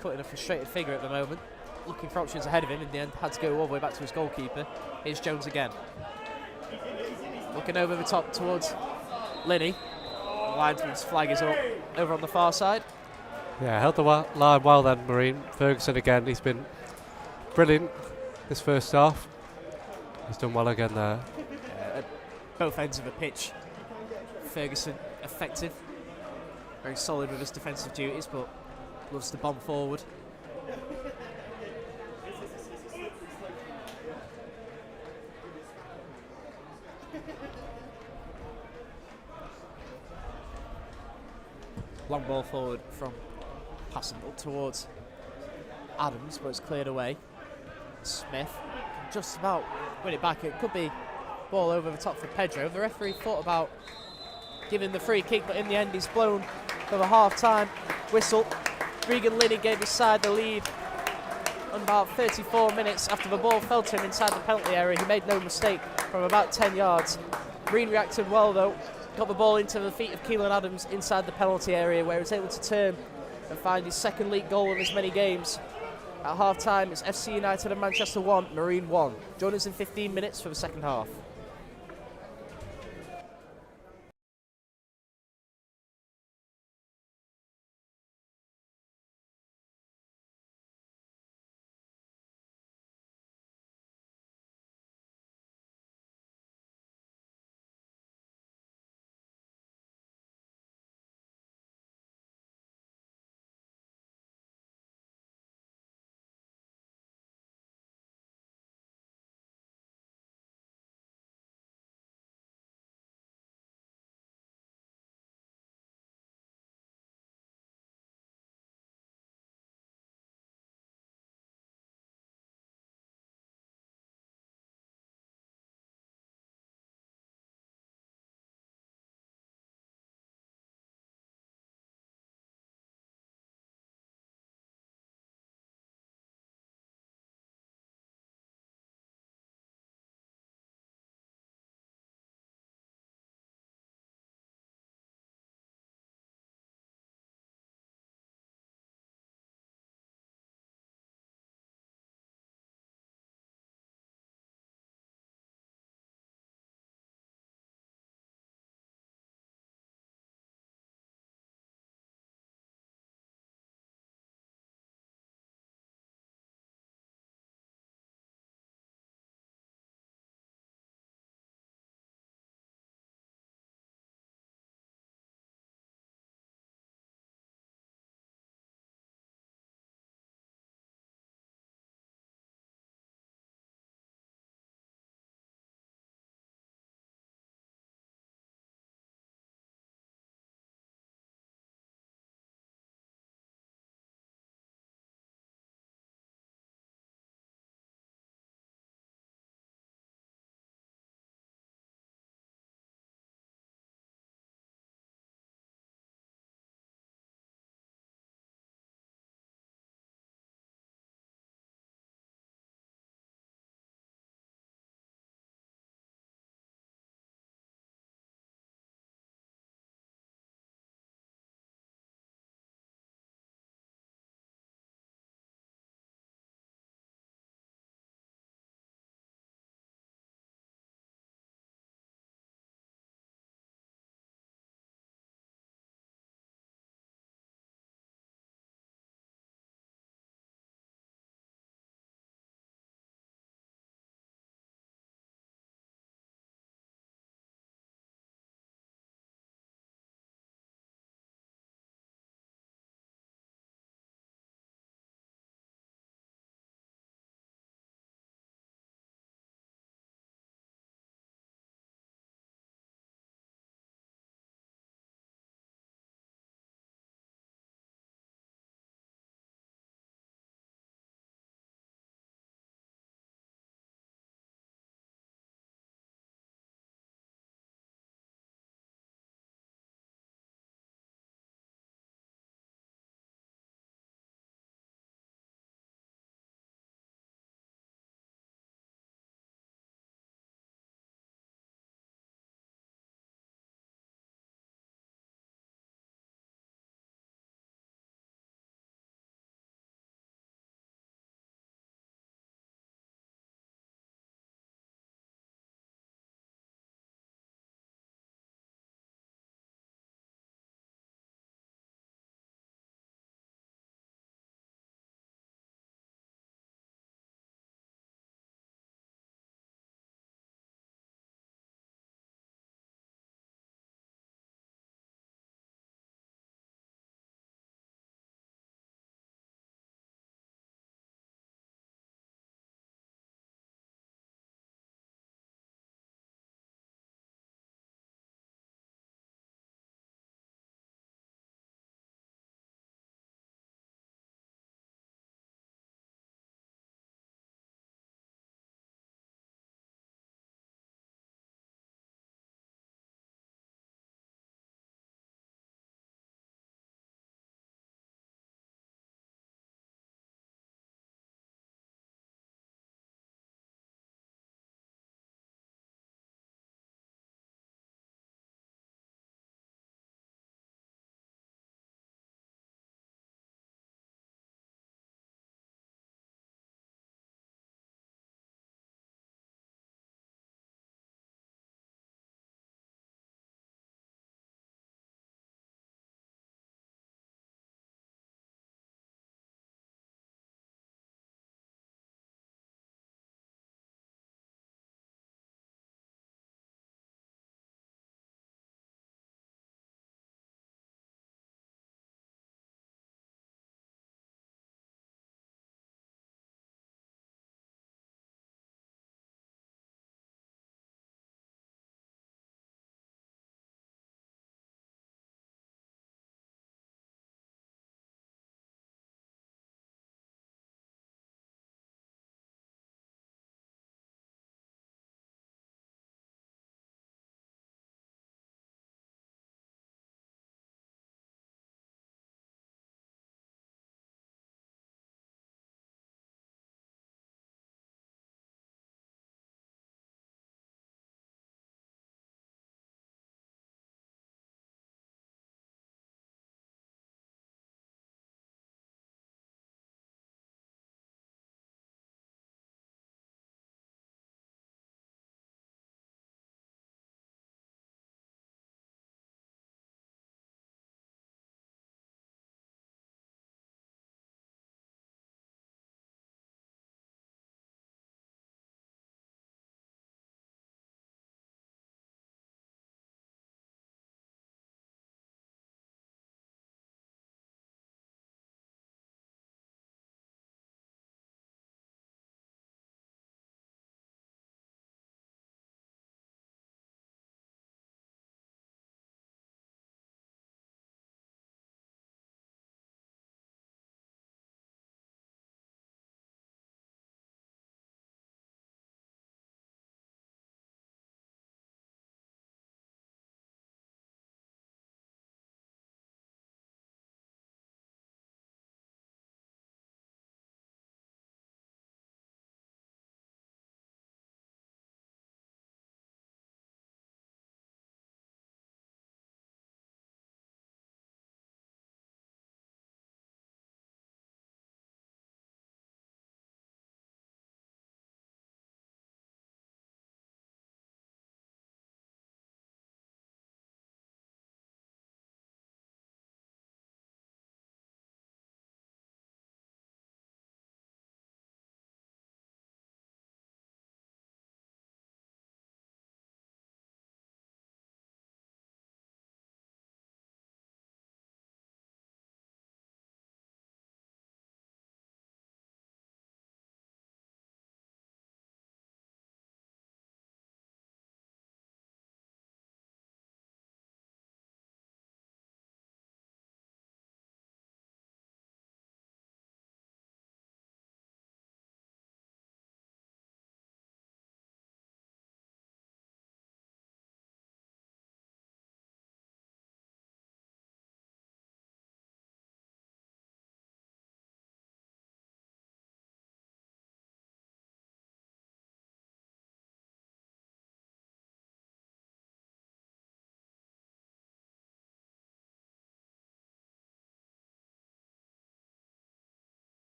cutting a frustrated figure at the moment. Looking for options ahead of him, in the end had to go all the way back to his goalkeeper. Here's Jones again. Looking over the top towards Linney. The linesman's flag is up over on the far side. Yeah, held the line well then, Marine. Ferguson again, he's been brilliant this first half. He's done well again there. both ends of the pitch. Ferguson effective, very solid with his defensive duties, but loves to bomb forward. Long ball forward from Passable towards Adams, but it's cleared away. Smith can just about win it back. It could be ball over the top for Pedro. The referee thought about giving the free kick, but in the end he's blown for the half-time whistle. Regan Linney gave his side the lead on about 34 minutes after the ball fell to him inside the penalty area. He made no mistake from about 10 yards. Green reacted well though, got the ball into the feet of Keelan Adams inside the penalty area, where he was able to turn and find his second league goal in as many games. At half-time, it's FC United and Manchester 1, Marine 1. Join us in 15 minutes for the second half.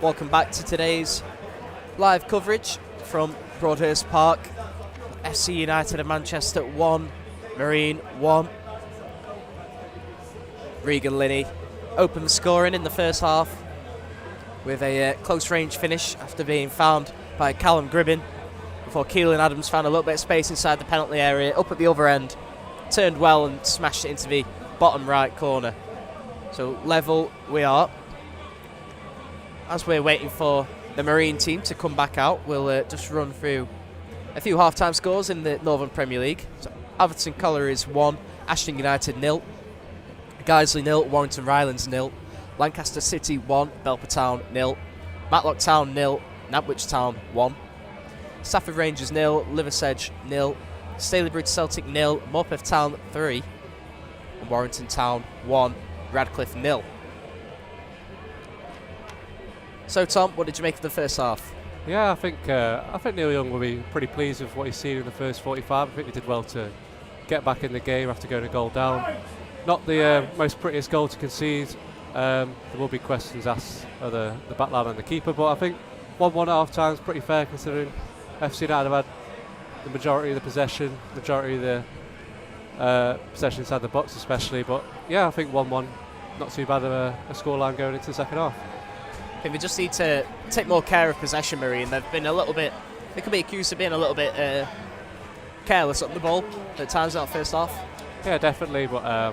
Welcome back to today's live coverage from Broadhurst Park. FC United of Manchester 1, Marine 1. Regan Linney opened the scoring in the first half with a close range finish after being found by Callum Gribbin before Keelan Adams found a little bit of space inside the penalty area, up at the other end, turned well and smashed it into the bottom right corner. So level we are. As we're waiting for the Marine team to come back out, we'll just run through a few half-time scores in the Northern Premier League. So Atherton Collieries 1, Ashton United 0, Guiseley 0, Warrington Rylands 0, Lancaster City 1, Belper Town 0, Matlock Town 0, Nantwich Town 1, Stafford Rangers 0, Liversedge 0, Stalybridge Celtic 0, Morpeth Town 3, and Warrington Town 1, Radcliffe 0. So Tom, what did you make of the first half? Yeah, I think Neil Young will be pretty pleased with what he's seen in the first 45. I think he did well to get back in the game after going a goal down. Not the most prettiest goal to concede. There will be questions asked of the backline and the keeper, but I think 1-1 at half time is pretty fair considering FC United have had the majority of the possession, majority of the possession inside the box especially. But yeah, I think 1-1, not too bad of a scoreline going into the second half. I think they just need to take more care of possession, Marine. They've been a little bit, they could be accused of being a little bit careless up the ball at times in that first half. Yeah, definitely, but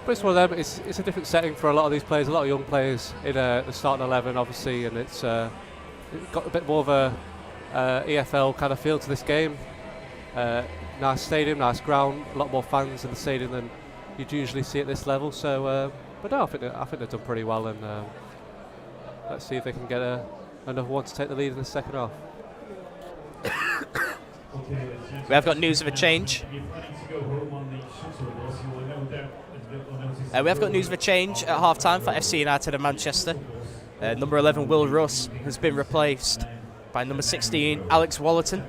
it's one of them. It's a different setting for a lot of these players, a lot of young players in the starting 11, obviously, and it's got a bit more of a EFL kind of feel to this game. Nice stadium, nice ground, a lot more fans in the stadium than you'd usually see at this level. So, but no, I think they've done pretty well, and let's see if they can get another one to take the lead in the second half. We have got news of a change. We have got news of a change at half-time for FC United of Manchester. Number 11, Will Russ, has been replaced by number 16, Alex Wallerton.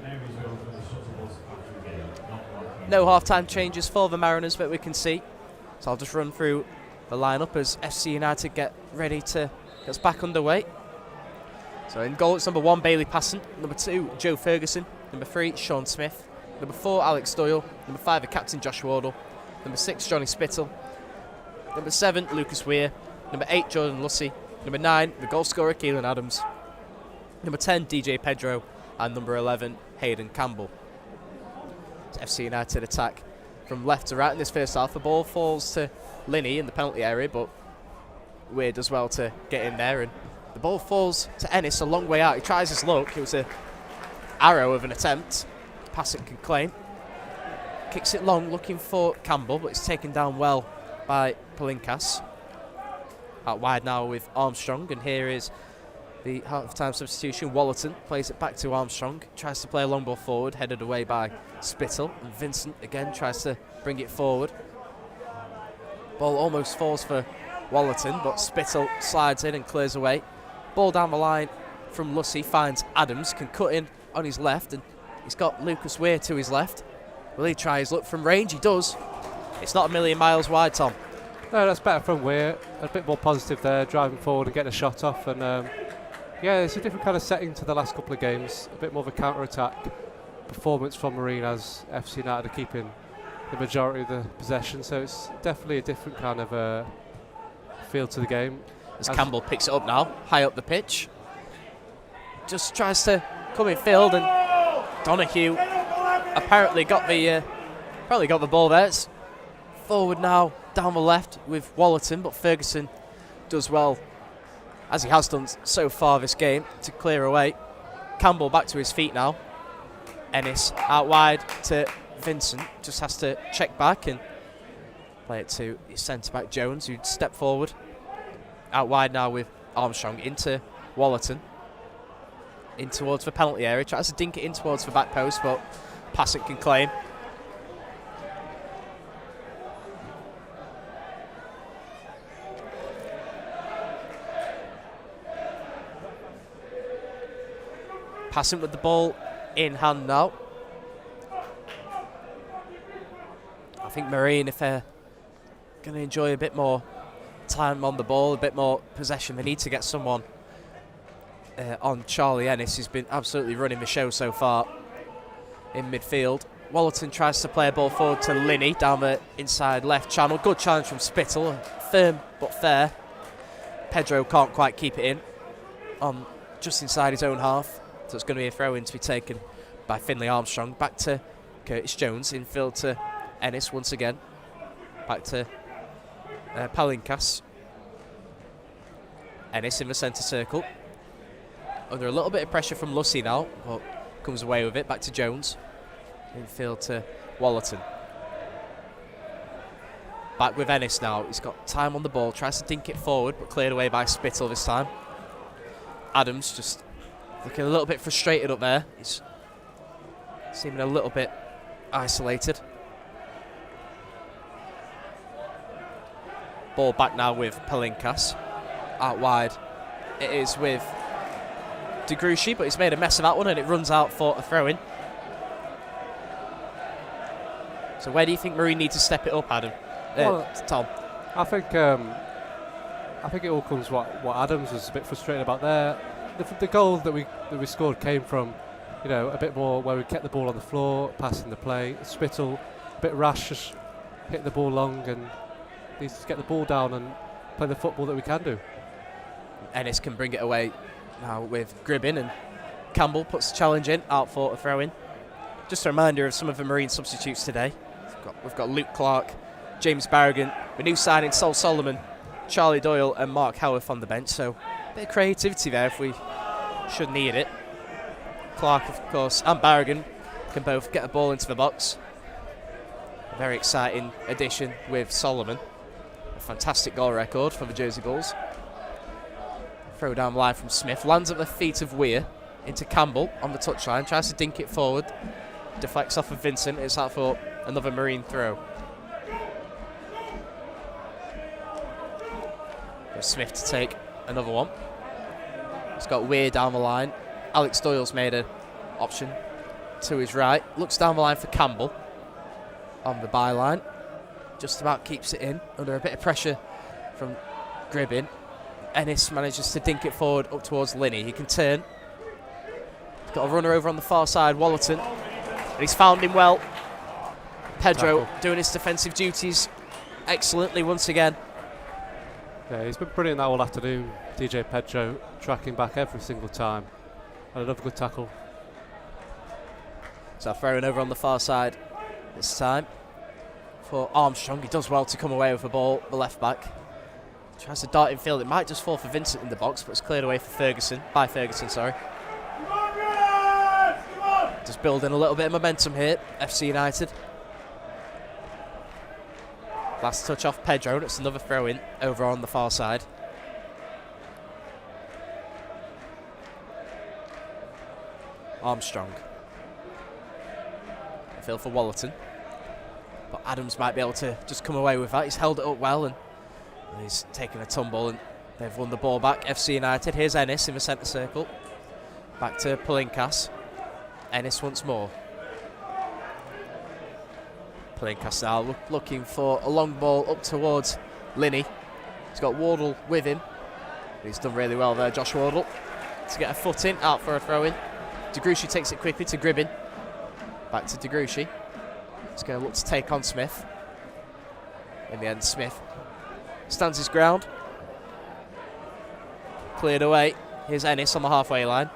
No half-time changes for the Mariners that we can see. So I'll just run through the lineup as FC United get ready to get us back underway. So in goal it's number 1, Bailey Passant, number 2, Joe Ferguson, number 3, Sean Smith, number 4, Alex Doyle, number 5, the captain, Josh Wardle, number 6, Johnny Spittle, number 7, Lucas Weir, number 8, Jordan Lussey, number 9, the goal scorer, Keelan Adams, number 10, DJ Pedro, and number 11, Hayden Campbell. So FC United attack from left to right in this first half. The ball falls to Linney in the penalty area, but Weir does well to get in there, and the ball falls to Ennis a long way out. He tries his luck. It was a arrow of an attempt. Passant can claim. Kicks it long, looking for Campbell, but it's taken down well by Palinkas. Out wide now with Armstrong, and here is the half-time substitution. Wallerton plays it back to Armstrong, tries to play a long ball forward, headed away by Spittle, and Vincent again tries to bring it forward. Ball almost falls for Wallerton, but Spittle slides in and clears away. Ball down the line from Lussey, finds Adams, can cut in on his left, and he's got Lucas Weir to his left. Will he try his luck from range? He does. It's not a million miles wide, Tom. No, that's better from Weir. A bit more positive there, driving forward and getting a shot off. And yeah, it's a different kind of setting to the last couple of games. A bit more of a counter-attack performance from Marine, as FC United are keeping the majority of the possession. So it's definitely a different kind of feel to the game. As Campbell picks it up now, high up the pitch. Just tries to come in field, and Donahue apparently got the ball there. It's forward now, down the left with Wallerton, but Ferguson does well, as he has done so far this game, to clear away. Campbell back to his feet now. Ennis out wide to Vincent, just has to check back and play it to his centre-back Jones, who'd step forward. Out wide now with Armstrong into Wallerton. In towards the penalty area, tries to dink it in towards the back post, but Passant can claim. Passant with the ball in hand now. I think Marine, if they're going to enjoy a bit more time on the ball, a bit more possession, they need to get someone on Charlie Ennis, who's been absolutely running the show so far in midfield. Wallerton tries to play a ball forward to Linney down the inside left channel. Good challenge from Spittle, firm but fair. Pedro can't quite keep it in on just inside his own half, so it's going to be a throw-in to be taken by Finlay Armstrong. Back to Curtis Jones, infield to Ennis once again. Back to Palinkas. Ennis in the centre circle. Under a little bit of pressure from Lucy now, but comes away with it. Back to Jones. Infield to Wallerton. Back with Ennis now. He's got time on the ball. Tries to dink it forward, but cleared away by Spittle this time. Adams just looking a little bit frustrated up there. He's seeming a little bit isolated. Ball back now with Palinkas. Out wide it is with DeGruchy, but he's made a mess of that one and it runs out for a throw-in. So where do you think Marine need to step it up, Adam? Tom? I think it all comes what Adams was a bit frustrated about there. The goal that we scored came from, a bit more where we kept the ball on the floor, passing the play. Spittle, a bit rash, just hit the ball long and needs to get the ball down and play the football that we can do. Ennis can bring it away now with Gribbin, and Campbell puts the challenge in, out for a throw-in. Just a reminder of some of the Marine substitutes today. We've got Luke Clark, James Barragan, the new signing Sol Solomon, Charlie Doyle and Mark Howarth on the bench, so a bit of creativity there if we should need it. Clark, of course, and Barragan can both get a ball into the box. A very exciting addition with Solomon. A fantastic goal record for the Jersey Bulls. Throw down line from Smith, lands at the feet of Weir, into Campbell on the touchline, tries to dink it forward, deflects off of Vincent, it's out for another Marine throw. There's Smith to take another one. He's got Weir down the line. Alex Doyle's made an option to his right, looks down the line for Campbell on the byline, just about keeps it in under a bit of pressure from Gribbin. Ennis manages to dink it forward up towards Linney. He can turn. He's got a runner over on the far side, Wallerton. And he's found him well. Pedro doing his defensive duties excellently once again. Yeah, he's been brilliant that all afternoon. DJ Pedro tracking back every single time. And another good tackle. So throwing over on the far side this time for Armstrong. He does well to come away with the ball, the left back. Tries to dart in field. It might just fall for Vincent in the box, but it's cleared away for Ferguson. By Ferguson, sorry. Just building a little bit of momentum here, FC United. Last touch off Pedro, and it's another throw-in over on the far side. Armstrong. Field for Wallerton. But Adams might be able to just come away with that. He's held it up well and he's taken a tumble and they've won the ball back. FC United. Here's Ennis in the centre circle. Back to Palinkas. Ennis once more. Palinkas now looking for a long ball up towards Linney. He's got Wardle with him. He's done really well there, Josh Wardle. To get a foot in, out for a throw-in. DeGruchy takes it quickly to Gribbin. Back to DeGruchy. He's going to look to take on Smith. In the end, Smith stands his ground. Cleared away. Here's Ennis on the halfway line.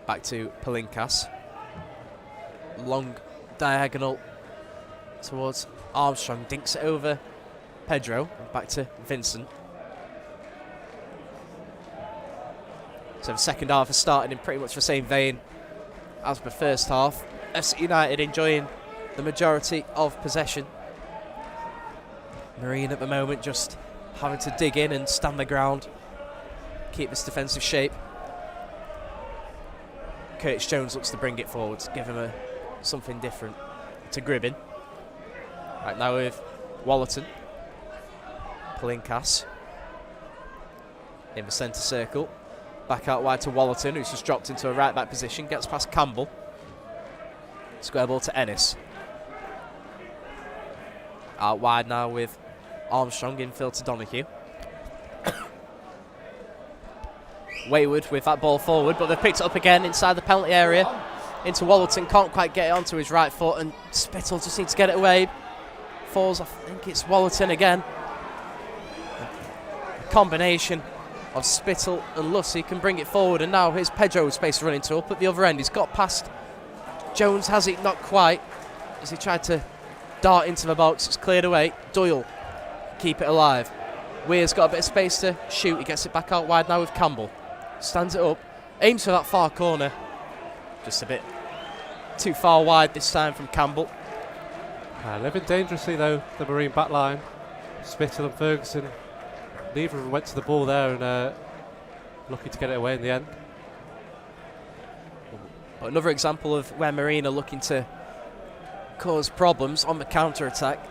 Back to Palinkas. Long diagonal towards Armstrong. Dinks it over Pedro. Back to Vincent. So the second half has started in pretty much the same vein as the first half. FC United enjoying the majority of possession. Marine at the moment just having to dig in and stand the ground, keep this defensive shape. Curtis Jones looks to bring it forward, give him something different to Gribbin. Right now with Wallerton. Palinkas in the centre circle. Back out wide to Wallerton, who's just dropped into a right back position, gets past Campbell. Square ball to Ennis. Out wide now with Armstrong, infield to Donahue. Wayward with that ball forward, but they've picked it up again inside the penalty area. Into Wallerton, can't quite get it onto his right foot, and Spittle just needs to get it away. Falls, I think it's Wallerton again. A combination of Spittle and Lussey can bring it forward, and now here's Pedro with space to run into up at the other end. He's got past Jones, has it? Not quite, as he tried to dart into the box. It's cleared away. Doyle, keep it alive. Weir's got a bit of space to shoot. He gets it back out wide now with Campbell. Stands it up, aims for that far corner. Just a bit too far wide this time from Campbell. Living dangerously though, the Marine back line. Spittle and Ferguson, neither of them went to the ball there, and lucky to get it away in the end. But another example of where Marine are looking to cause problems on the counter-attack,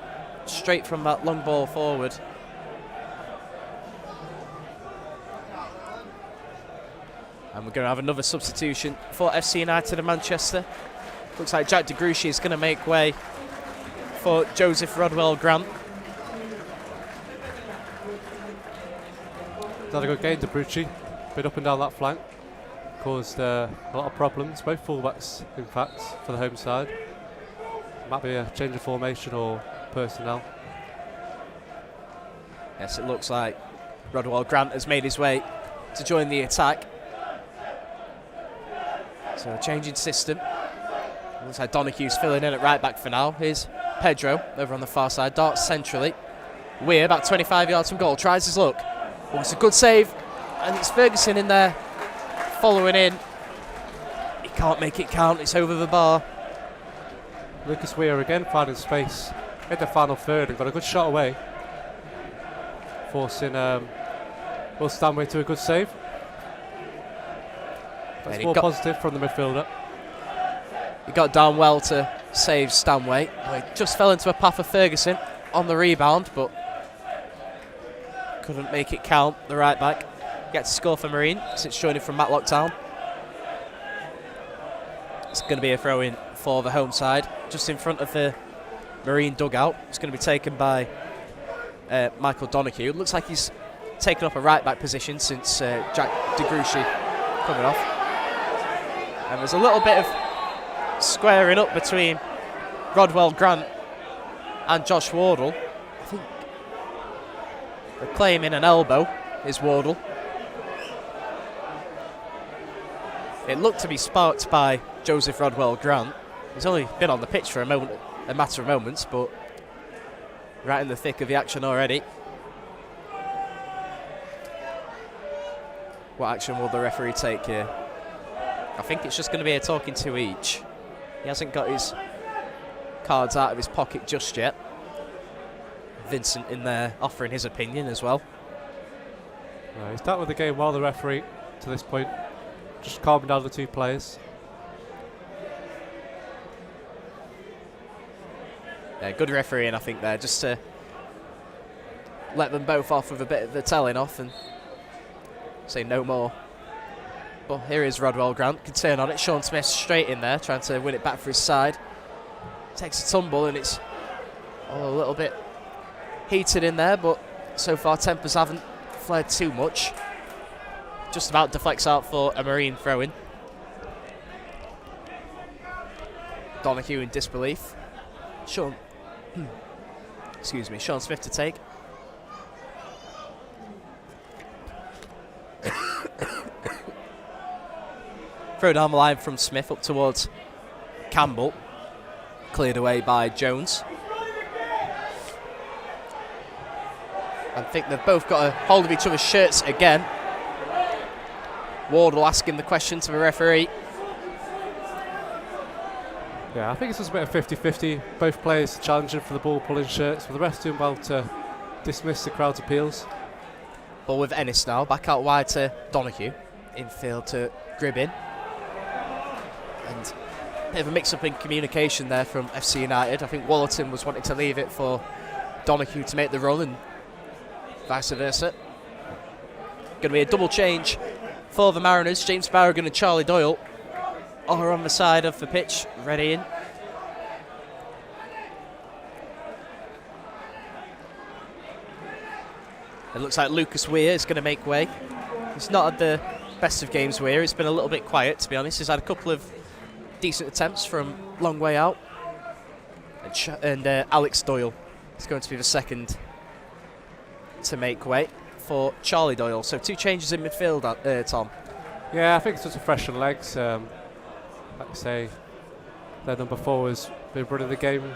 straight from that long ball forward. And we're going to have another substitution for FC United of Manchester. Looks like Jack DeGruchy is going to make way for Joseph Rodwell Grant. He's had a good game, DeGruchy. Been up and down that flank. Caused a lot of problems, both fullbacks in fact, for the home side. Might be a change of formation or personnel. Yes, it looks like Rodwell Grant has made his way to join the attack. So a change in system. Looks like Donohue's filling in at right back for now. Here's Pedro over on the far side, darts centrally. Weir about 25 yards from goal, tries his luck. Oh, it's a good save, and it's Ferguson in there following in. He can't make it count, it's over the bar. Lucas Weir again finding space in the final third and got a good shot away, forcing Will Stanway to a good save. That's more positive from the midfielder. He got down well to save Stanway. He just fell into a path of Ferguson on the rebound, but couldn't make it count. The right back gets to score for Marine since joining from Matlock Town. It's going to be a throw in for the home side, just in front of the Marine dugout. It's going to be taken by Michael Donohue. Looks like he's taken up a right back position since Jack DeGruchy coming off. And there's a little bit of squaring up between Rodwell Grant and Josh Wardle. I think they're claiming an elbow, is Wardle. It looked to be sparked by Joseph Rodwell Grant. He's only been on the pitch for a matter of moments, but right in the thick of the action already. What action will the referee take here? I think it's just going to be a talking to each. He hasn't got his cards out of his pocket just yet. Vincent in there offering his opinion as well. He's dealt with the game well, the referee, to this point. Just calming down the two players. Yeah, good refereeing, I think, there, just to let them both off with a bit of the telling off and say no more. But here is Rodwell Grant, can turn on it. Sean Smith straight in there, trying to win it back for his side. Takes a tumble and it's a little bit heated in there, but so far tempers haven't flared too much. Just about deflects out for a Marine throw-in. Donohue in disbelief. Sean Smith to take. Throw down the line from Smith up towards Campbell. Cleared away by Jones. I think they've both got a hold of each other's shirts again. Wardle asking the question to the referee. Yeah, I think it's just a bit of 50-50. Both players challenging for the ball, pulling shirts, but the rest doing well to dismiss the crowd's appeals. Ball with Ennis now, back out wide to Donohue. Infield to Gribbin. And a bit of a mix-up in communication there from FC United. I think Wallerton was wanting to leave it for Donohue to make the run and vice versa. Going to be a double change for the Mariners. James Barragan and Charlie Doyle are on the side of the pitch, ready in. It looks like Lucas Weir is going to make way. He's not had the best of games, Weir. He's been a little bit quiet, to be honest. He's had a couple of decent attempts from long way out. And Alex Doyle is going to be the second to make way for Charlie Doyle. So 2 changes in midfield, Tom. Yeah, I think it's just a fresh on legs. Like I say, their number 4 has been running the game. And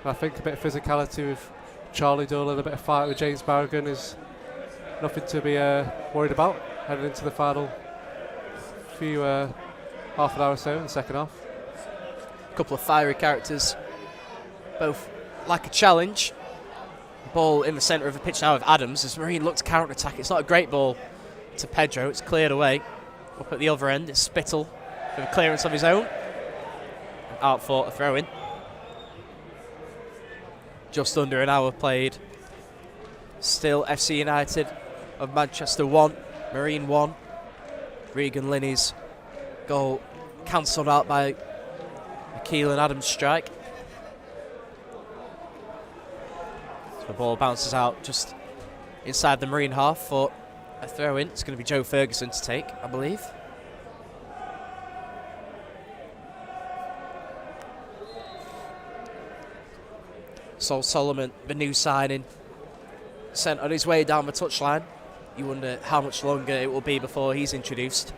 I think a bit of physicality with Charlie Doyle and a bit of fight with James Barragan is nothing to be worried about heading into the final few half an hour or so in the second half. A couple of fiery characters, both like a challenge. Ball in the centre of the pitch now with Adams as Marine look to counter-attack. It's not a great ball to Pedro. It's cleared away. Up at the other end, it's Spittle with a clearance of his own. Out for a throw-in. Just under an hour played. Still FC United of Manchester 1, Marine 1. Regan Linney's goal cancelled out by a Keelan Adams strike. So the ball bounces out just inside the Marine half for a throw-in. It's going to be Joe Ferguson to take, I believe. Sol Solomon, the new signing, sent on his way down the touchline. You wonder how much longer it will be before he's introduced.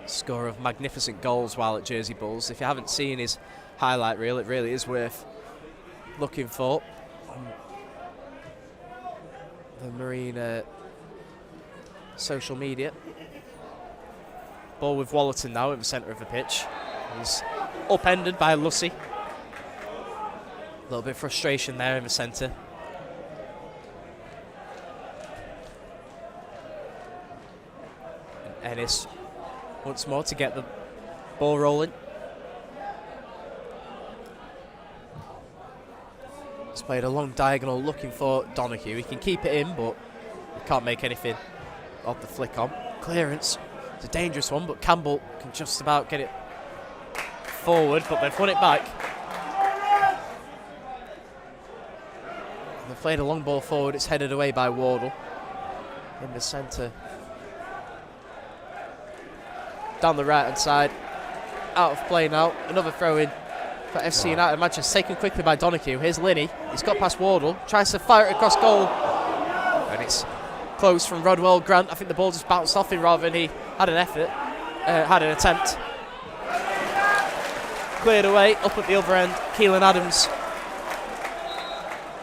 Score of magnificent goals while at Jersey Bulls. If you haven't seen his highlight reel, it really is worth looking for. The Marine social media. Ball with Wallerton now in the centre of the pitch. He's upended by Lussey. A little bit of frustration there in the centre. And Ennis once more to get the ball rolling. He's played a long diagonal looking for Donahue. He can keep it in, but he can't make anything of the flick on. Clearance. It's a dangerous one, but Campbell can just about get it forward, but they've won it back. They've played a long ball forward. It's headed away by Wardle in the centre. Down the right hand side, out of play now. Another throw in for FC United. Manchester taken quickly by Donahue. Here's Linney. He's got past Wardle, tries to fire it across goal, and it's close from Rodwell Grant. I think the ball just bounced off him rather than he had an effort, had an attempt. Cleared away, up at the other end. Keelan Adams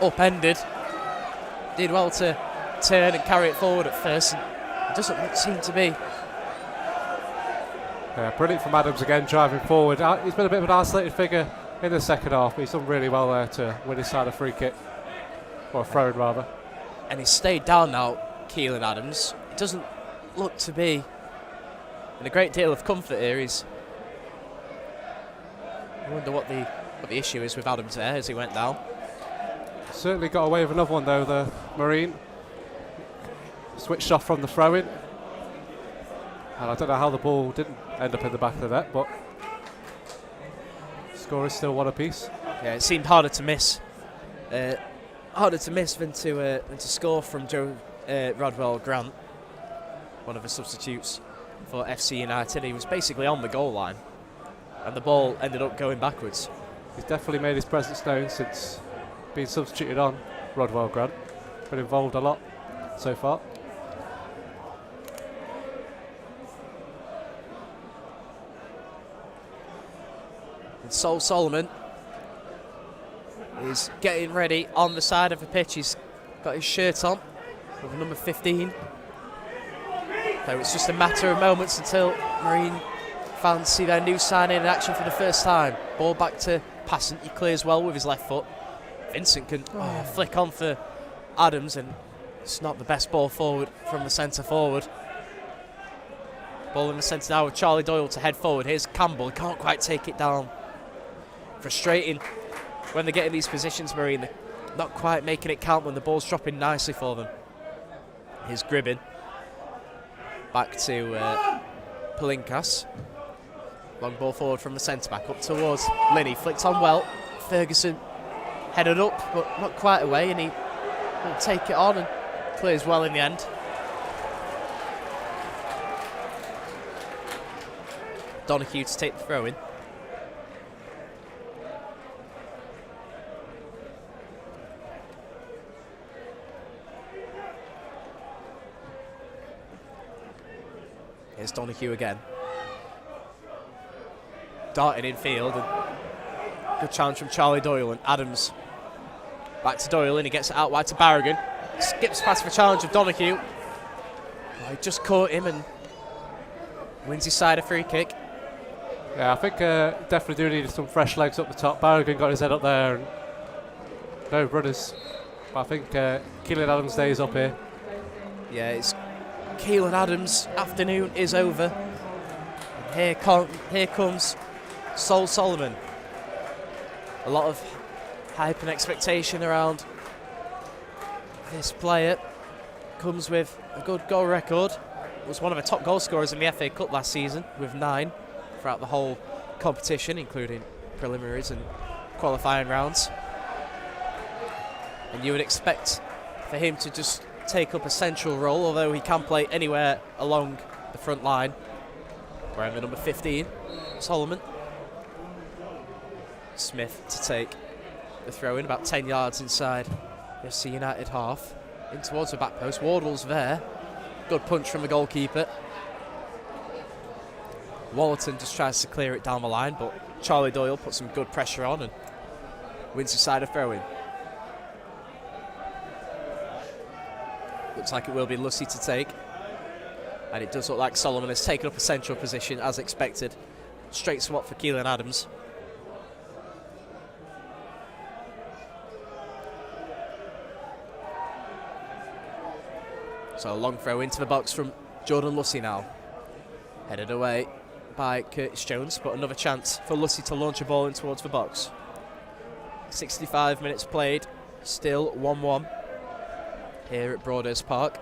upended. Did well to turn and carry it forward at first. And it doesn't seem to be. Yeah, brilliant from Adams again, driving forward. He's been a bit of an isolated figure in the second half, but he's done really well there to win his side a free kick, or a throw-in rather. And he's stayed down now, Keelan Adams. It doesn't look to be in a great deal of comfort here. I wonder what the issue is with Adams there as he went down. Certainly got away with another one though, the Marine. Switched off from the throw-in. And I don't know how the ball didn't end up in the back of the net, but score is still 1 apiece. Yeah, it seemed harder to miss. Harder to miss than to score from Joe Rodwell Grant, one of the substitutes for FC United. He was basically on the goal line, and the ball ended up going backwards. He's definitely made his presence known since being substituted on, Rodwell Grant. Been involved a lot so far. And Sol Solomon is getting ready on the side of the pitch. He's got his shirt on with number 15. So it's just a matter of moments until Marine fans see their new signing in action for the first time. Ball back to Passant. He clears well with his left foot. Vincent can flick on for Adams, and it's not the best ball forward from the centre forward. Ball in the centre now with Charlie Doyle to head forward. Here's Campbell. He can't quite take it down. Frustrating when they get in these positions, Marine. They're not quite making it count when the ball's dropping nicely for them. Here's Gribbin. Back to Palinkas. Long ball forward from the centre-back up towards Linney. Flicked on well. Ferguson headed up, but not quite away, and he will take it on and clears well in the end. Donahue to take the throw in. Here's Donahue again. Darting in field, and good challenge from Charlie Doyle, and Adams back to Doyle, and he gets it out wide to Barragan. Skips past the challenge of Donahue. Oh, he just caught him and wins his side a free kick. Yeah, I think definitely do need some fresh legs up the top. Barragan got his head up there, and no runners. But I think Keelan Adams' day is up here. Yeah, it's Keelan Adams' afternoon is over. And here comes Sol Solomon. A lot of hype and expectation around this player. Comes with a good goal record. Was one of the top goal scorers in the FA Cup last season with 9 throughout the whole competition, including preliminaries and qualifying rounds. And you would expect for him to just take up a central role, although he can play anywhere along the front line. Wearing the number 15, Solomon. Smith to take the throw in, about 10 yards inside the FC United half. In towards the back post. Wardle's there. Good punch from the goalkeeper. Wallerton just tries to clear it down the line, but Charlie Doyle puts some good pressure on and wins the side of throw in. Looks like it will be Lucy to take. And it does look like Solomon has taken up a central position as expected. Straight swap for Keelan Adams. So a long throw into the box from Jordan Lucy now. Headed away by Curtis Jones, but another chance for Lucy to launch a ball in towards the box. 65 minutes played, still 1-1 here at Broadhurst Park.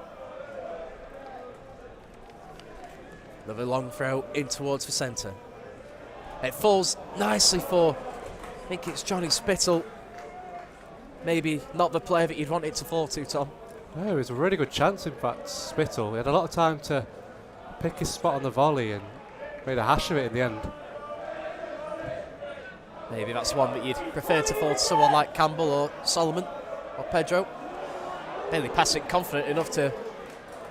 Another long throw in towards the centre. It falls nicely for, I think it's Johnny Spittle. Maybe not the player that you'd want it to fall to, Tom. No, it was a really good chance, in fact, Spittle. He had a lot of time to pick his spot on the volley and made a hash of it in the end. Maybe that's one that you'd prefer to fall to someone like Campbell or Solomon or Pedro. Bailey Passett confident enough to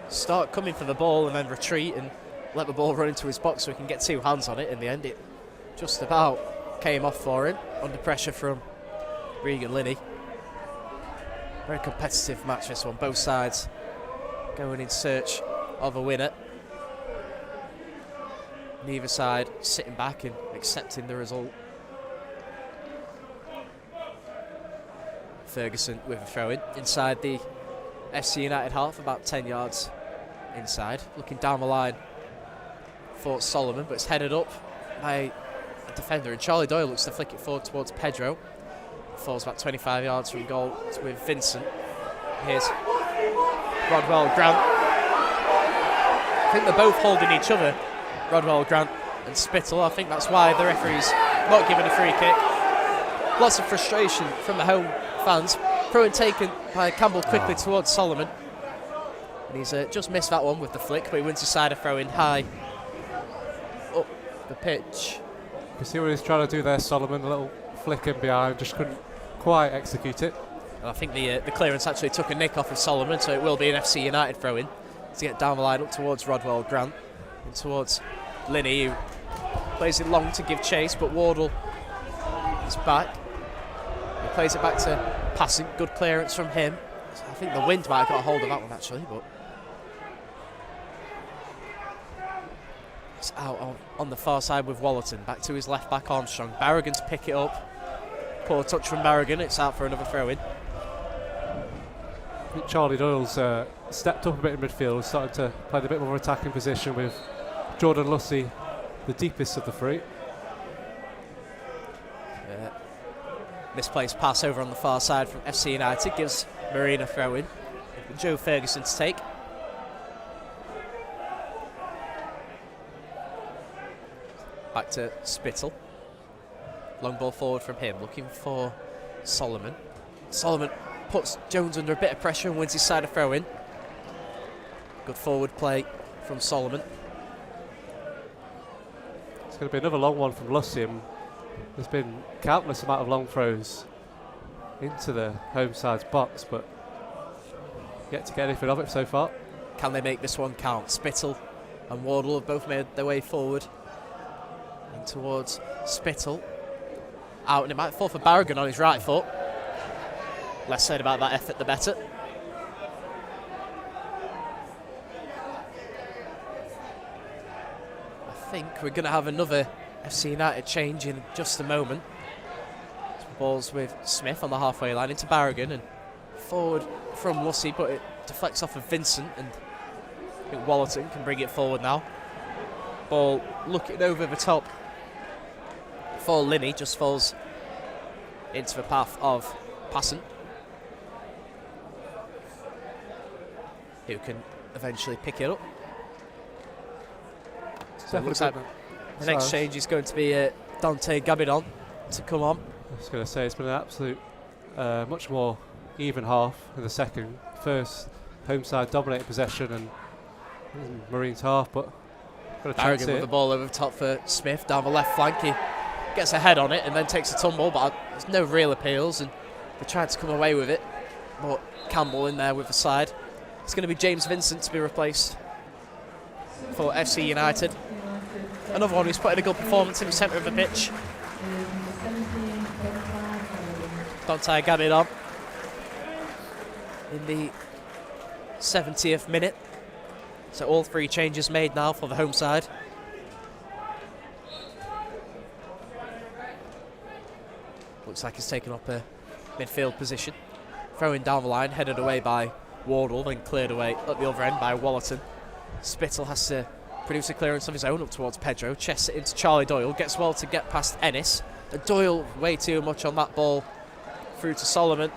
start coming for the ball and then retreat and let the ball run into his box so he can get 2 hands on it. In the end, it just about came off for him under pressure from Regan Linney. Very competitive match, this one. Both sides going in search of a winner. Neither side sitting back and accepting the result. Ferguson with a throw-in inside the FC United half, about 10 yards inside. Looking down the line for Solomon, but it's headed up by a defender. And Charlie Doyle looks to flick it forward towards Pedro. Falls about 25 yards from goal with Vincent. Here's Rodwell Grant. I think they're both holding each other, Rodwell Grant and Spittle. I think that's why the referee's not given a free kick. Lots of frustration from the home fans. Throw-in taken by Campbell quickly towards Solomon. And he's just missed that one with the flick, but he wins the side of throw-in high up the pitch. You can see what he's trying to do there, Solomon. A little flick in behind, just couldn't quite execute it. And I think the clearance actually took a nick off of Solomon, so it will be an FC United throw-in to get down the line up towards Rodwell Grant and towards Linney, who plays it long to give chase, but Wardle is back. He plays it back to Passing. Good clearance from him. So I think the wind might have got a hold of that one actually, but it's out on the far side with Wallerton. Back to his left back, Armstrong. Barragan to pick it up. Poor touch from Barragan. It's out for another throw-in. I think Charlie Doyle's stepped up a bit in midfield, started to play a bit more attacking position with Jordan Lucy, the deepest of the three. Misplaced pass over on the far side from FC United gives Marine a throw-in. Joe Ferguson to take. Back to Spittle. Long ball forward from him, looking for Solomon. Solomon puts Jones under a bit of pressure and wins his side of throw-in. Good forward play from Solomon. It's going to be another long one from Lucy. There's been countless amount of long throws into the home side's box, but yet to get anything of it so far. Can they make this one count? Spittle and Wardle have both made their way forward and towards Spittle. Out, and it might fall for Barragan on his right foot. Less said about that effort, the better. I think we're going to have another FC United change in just a moment. Balls with Smith on the halfway line into Barragan and forward from Lucy, but it deflects off of Vincent, and I think Wallerton can bring it forward now. Ball looking over the top for Linney, just falls into the path of Passant, who can eventually pick it up. So it looks like the next change is going to be Dante Gabidon to come on. I was going to say, it's been an absolute much more even half in the second. First, home side dominated possession and Marines half, but got a chance Barragan here. with the ball over the top for Smith down the left flank. He gets a head on it and then takes a tumble, but there's no real appeals, and they tried to come away with it. But Campbell in there with the side. It's going to be James Vincent to be replaced for FC United. Another one who's put in a good performance in the centre of the pitch. Dante Gabidon in the 70th minute. So all three changes made now for the home side. Looks like he's taken up a midfield position. Throwing down the line, headed away by Wardle, then cleared away at the other end by Wallerton. Spittle has to produce a clearance of his own up towards Pedro. Chests it into Charlie Doyle. Gets well to get past Ennis. Doyle way too much on that ball. Through to Solomon.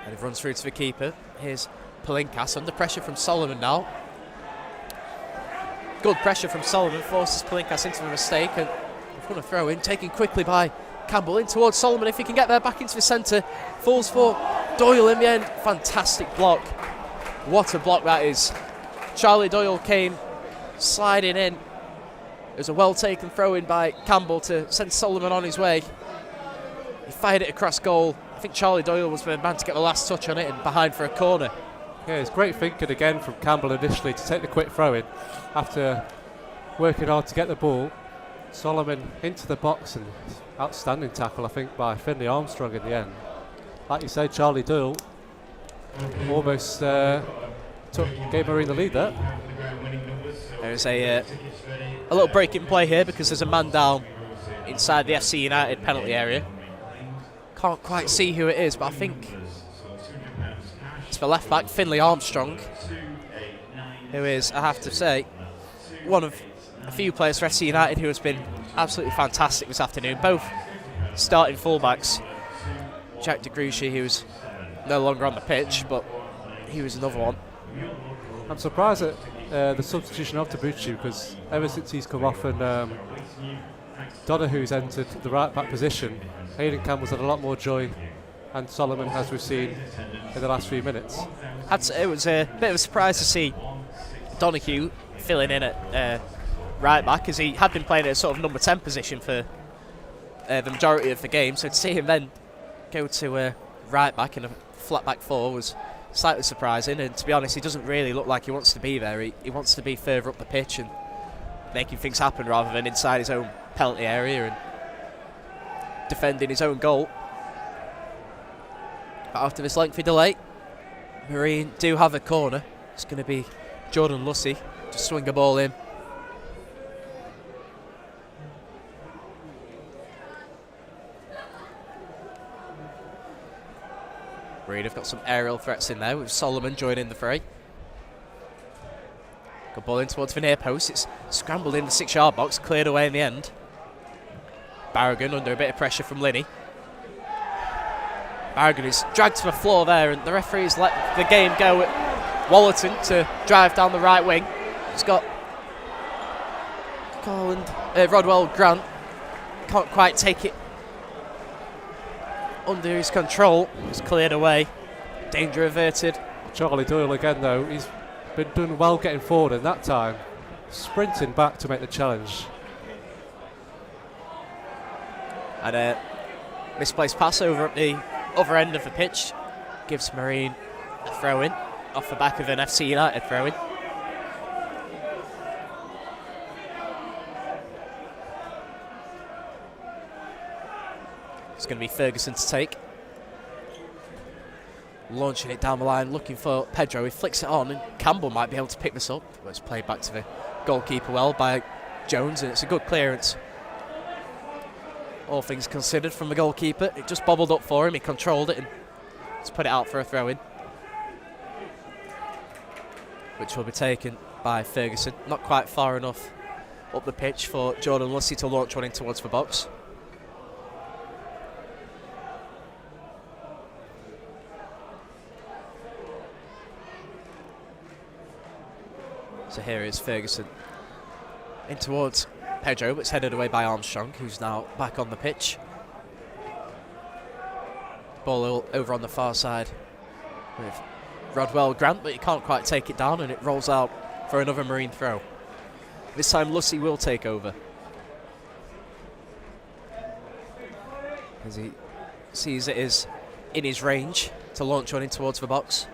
And it runs through to the keeper. Here's Palinkas under pressure from Solomon now. Good pressure from Solomon. Forces Palinkas into a mistake. And we're going to throw in. Taken quickly by Campbell in towards Solomon. If he can get there back into the centre. Falls for Doyle in the end. Fantastic block. What a block that is. Charlie Doyle came sliding in. It was a well-taken throw-in by Campbell to send Solomon on his way. He fired it across goal. I think Charlie Doyle was the man to get the last touch on it and behind for a corner. Yeah, it's great thinking again from Campbell initially to take the quick throw-in after working hard to get the ball. Solomon into the box, and outstanding tackle, I think, by Finley Armstrong in the end. Like you say, Charlie Doyle almost gave Marine the lead there. There's a little break in play here because there's a man down inside the FC United penalty area. Can't quite see who it is, but I think it's the left back, Finley Armstrong, who is, I have to say, one of a few players for FC United who has been absolutely fantastic this afternoon. Both starting fullbacks. Jack DeGruchy, who's no longer on the pitch, but he was another one. I'm surprised at the substitution of Tabucci, because ever since he's come off and Donahue's entered the right back position, Hayden Campbell's had a lot more joy, and Solomon, as we've seen in the last few minutes. It was a bit of a surprise to see Donahue filling in at right back, as he had been playing at a sort of number 10 position for the majority of the game. So to see him then go to right back in a flat back four was slightly surprising, and to be honest, he doesn't really look like he wants to be there. He wants to be further up the pitch and making things happen rather than inside his own penalty area and defending his own goal. But after this lengthy delay, Marine do have a corner. It's going to be Jordan Lucy to swing a ball in. Marine have got some aerial threats in there with Solomon joining the fray. Good ball in towards the near post. It's scrambled in the 6-yard box, cleared away in the end. Barragan under a bit of pressure from Linney. Barragan is dragged to the floor there, and the referee's let the game go at Wallerton to drive down the right wing. He's got Rodwell Grant. Can't quite take it under his control. It's cleared away. Danger averted. Charlie Doyle again though, he's been doing well getting forward in that time. Sprinting back to make the challenge. And a misplaced pass over at the other end of the pitch gives Marine a throw-in off the back of an FC United throw-in. It's going to be Ferguson to take. Launching it down the line, looking for Pedro. He flicks it on, and Campbell might be able to pick this up. But it's played back to the goalkeeper well by Jones, and it's a good clearance. All things considered from the goalkeeper. It just bobbled up for him, he controlled it, and let's put it out for a throw-in. Which will be taken by Ferguson. Not quite far enough up the pitch for Jordan Lucy to launch one in towards the box. So here is Ferguson in towards Pedro, but it's headed away by Armstrong, who's now back on the pitch. Ball over on the far side with Rodwell Grant, but he can't quite take it down, and it rolls out for another Marine throw. This time Lucy will take over, as he sees it is in his range to launch one in towards the box.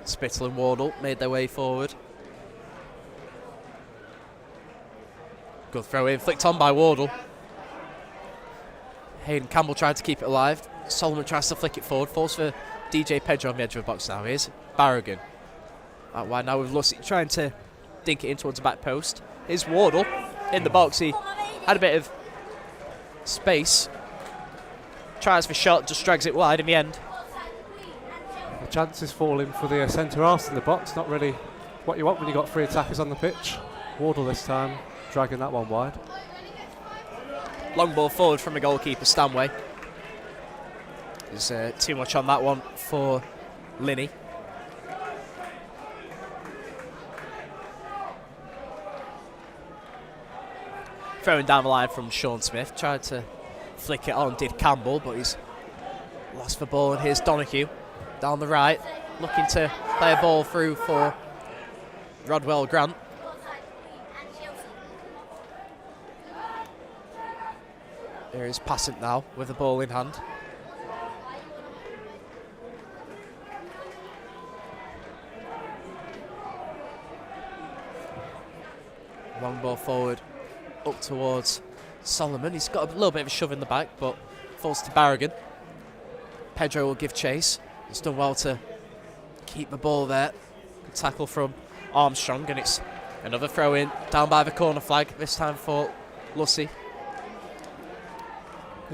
Spittle and Wardle made their way forward. Good throw in, flicked on by Wardle. Hayden Campbell tried to keep it alive. Solomon tries to flick it forward, falls for DJ Pedro on the edge of the box now. Here's Barragan. Out wide now with Lucy trying to dink it in towards the back post. Here's Wardle in the box. He had a bit of space. Tries for shot, just drags it wide in the end. The chance is falling for the centre arse in the box. Not really what you want when you've got 3 attackers on the pitch. Wardle this time dragging that one wide. Long ball forward from the goalkeeper, Stanway. There's too much on that one for Linney. Throwing down the line from Sean Smith. Tried to flick it on, did Campbell, but he's lost the ball. And here's Donahue down the right, looking to play a ball through for Rodwell Grant. There is Passant now with the ball in hand. Long ball forward, up towards Solomon. He's got a little bit of a shove in the back, but falls to Barragan. Pedro will give chase. He's done well to keep the ball there. Good tackle from Armstrong, and it's another throw in down by the corner flag, this time for Lucy.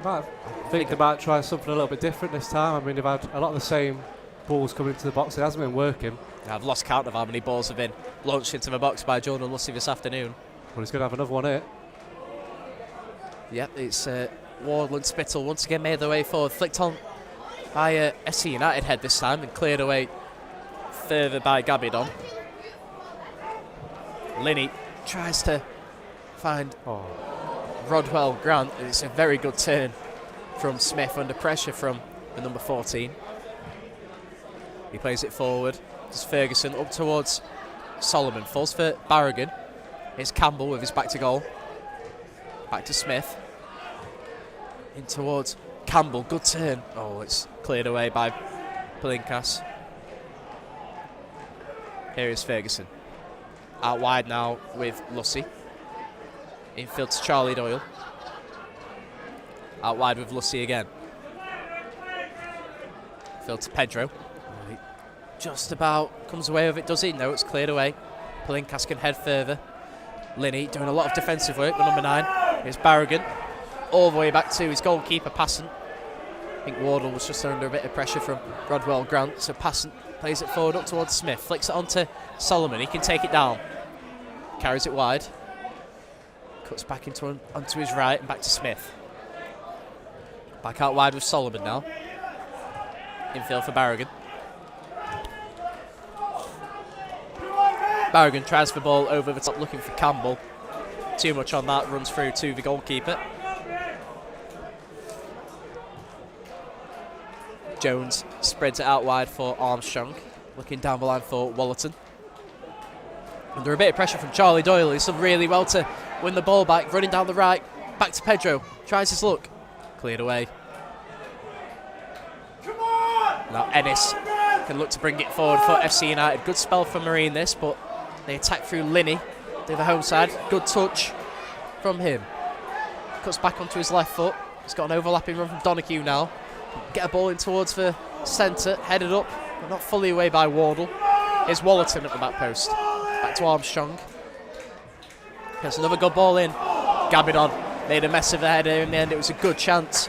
I think they might try something a little bit different this time. I mean, they've had a lot of the same balls coming into the box. It hasn't been working. I've lost count of how many balls have been launched into the box by Jordan Lucy this afternoon. Well, he's going to have another one here. Yep, it's Wardle and Spittle once again made their way forward. Flicked on by SC United head this time and cleared away further by Gabidon. Linney tries to find Rodwell Grant, and it's a very good turn from Smith under pressure from the number 14. He plays it forward. It's Ferguson up towards Solomon. Falls for Barragan. Here's Campbell with his back to goal. Back to Smith. In towards Campbell. Good turn. Oh, it's cleared away by Palinkas. Here is Ferguson. Out wide now with Lucy. Infield to Charlie Doyle. Out wide with Lucy again. Field to Pedro. Just about comes away with it, does he? No, it's cleared away. Palinkas can head further. Linney doing a lot of defensive work with number 9. Here's Barragan. All the way back to his goalkeeper, Passant. I think Wardle was just under a bit of pressure from Rodwell Grant, so Passant plays it forward up towards Smith. Flicks it onto Solomon. He can take it down. Carries it wide. Cuts back onto his right and back to Smith. Back out wide with Solomon now. Infield for Barragan. Barragan tries the ball over the top, looking for Campbell. Too much on that, runs through to the goalkeeper. Jones spreads it out wide for Armstrong. Looking down the line for Wallerton. Under a bit of pressure from Charlie Doyle. He's done really well to win the ball back. Running down the right. Back to Pedro. Tries his luck. Cleared away. Now Ennis can look to bring it forward for FC United. Good spell for Marine this, but they attack through Linney to the home side. Good touch from him. Cuts back onto his left foot. He's got an overlapping run from Donoghue now. Get a ball in towards the centre. Headed up, but not fully away by Wardle. Here's Wallerton at the back post. Back to Armstrong. There's another good ball in. Gabidon made a mess of the header. In the end, it was a good chance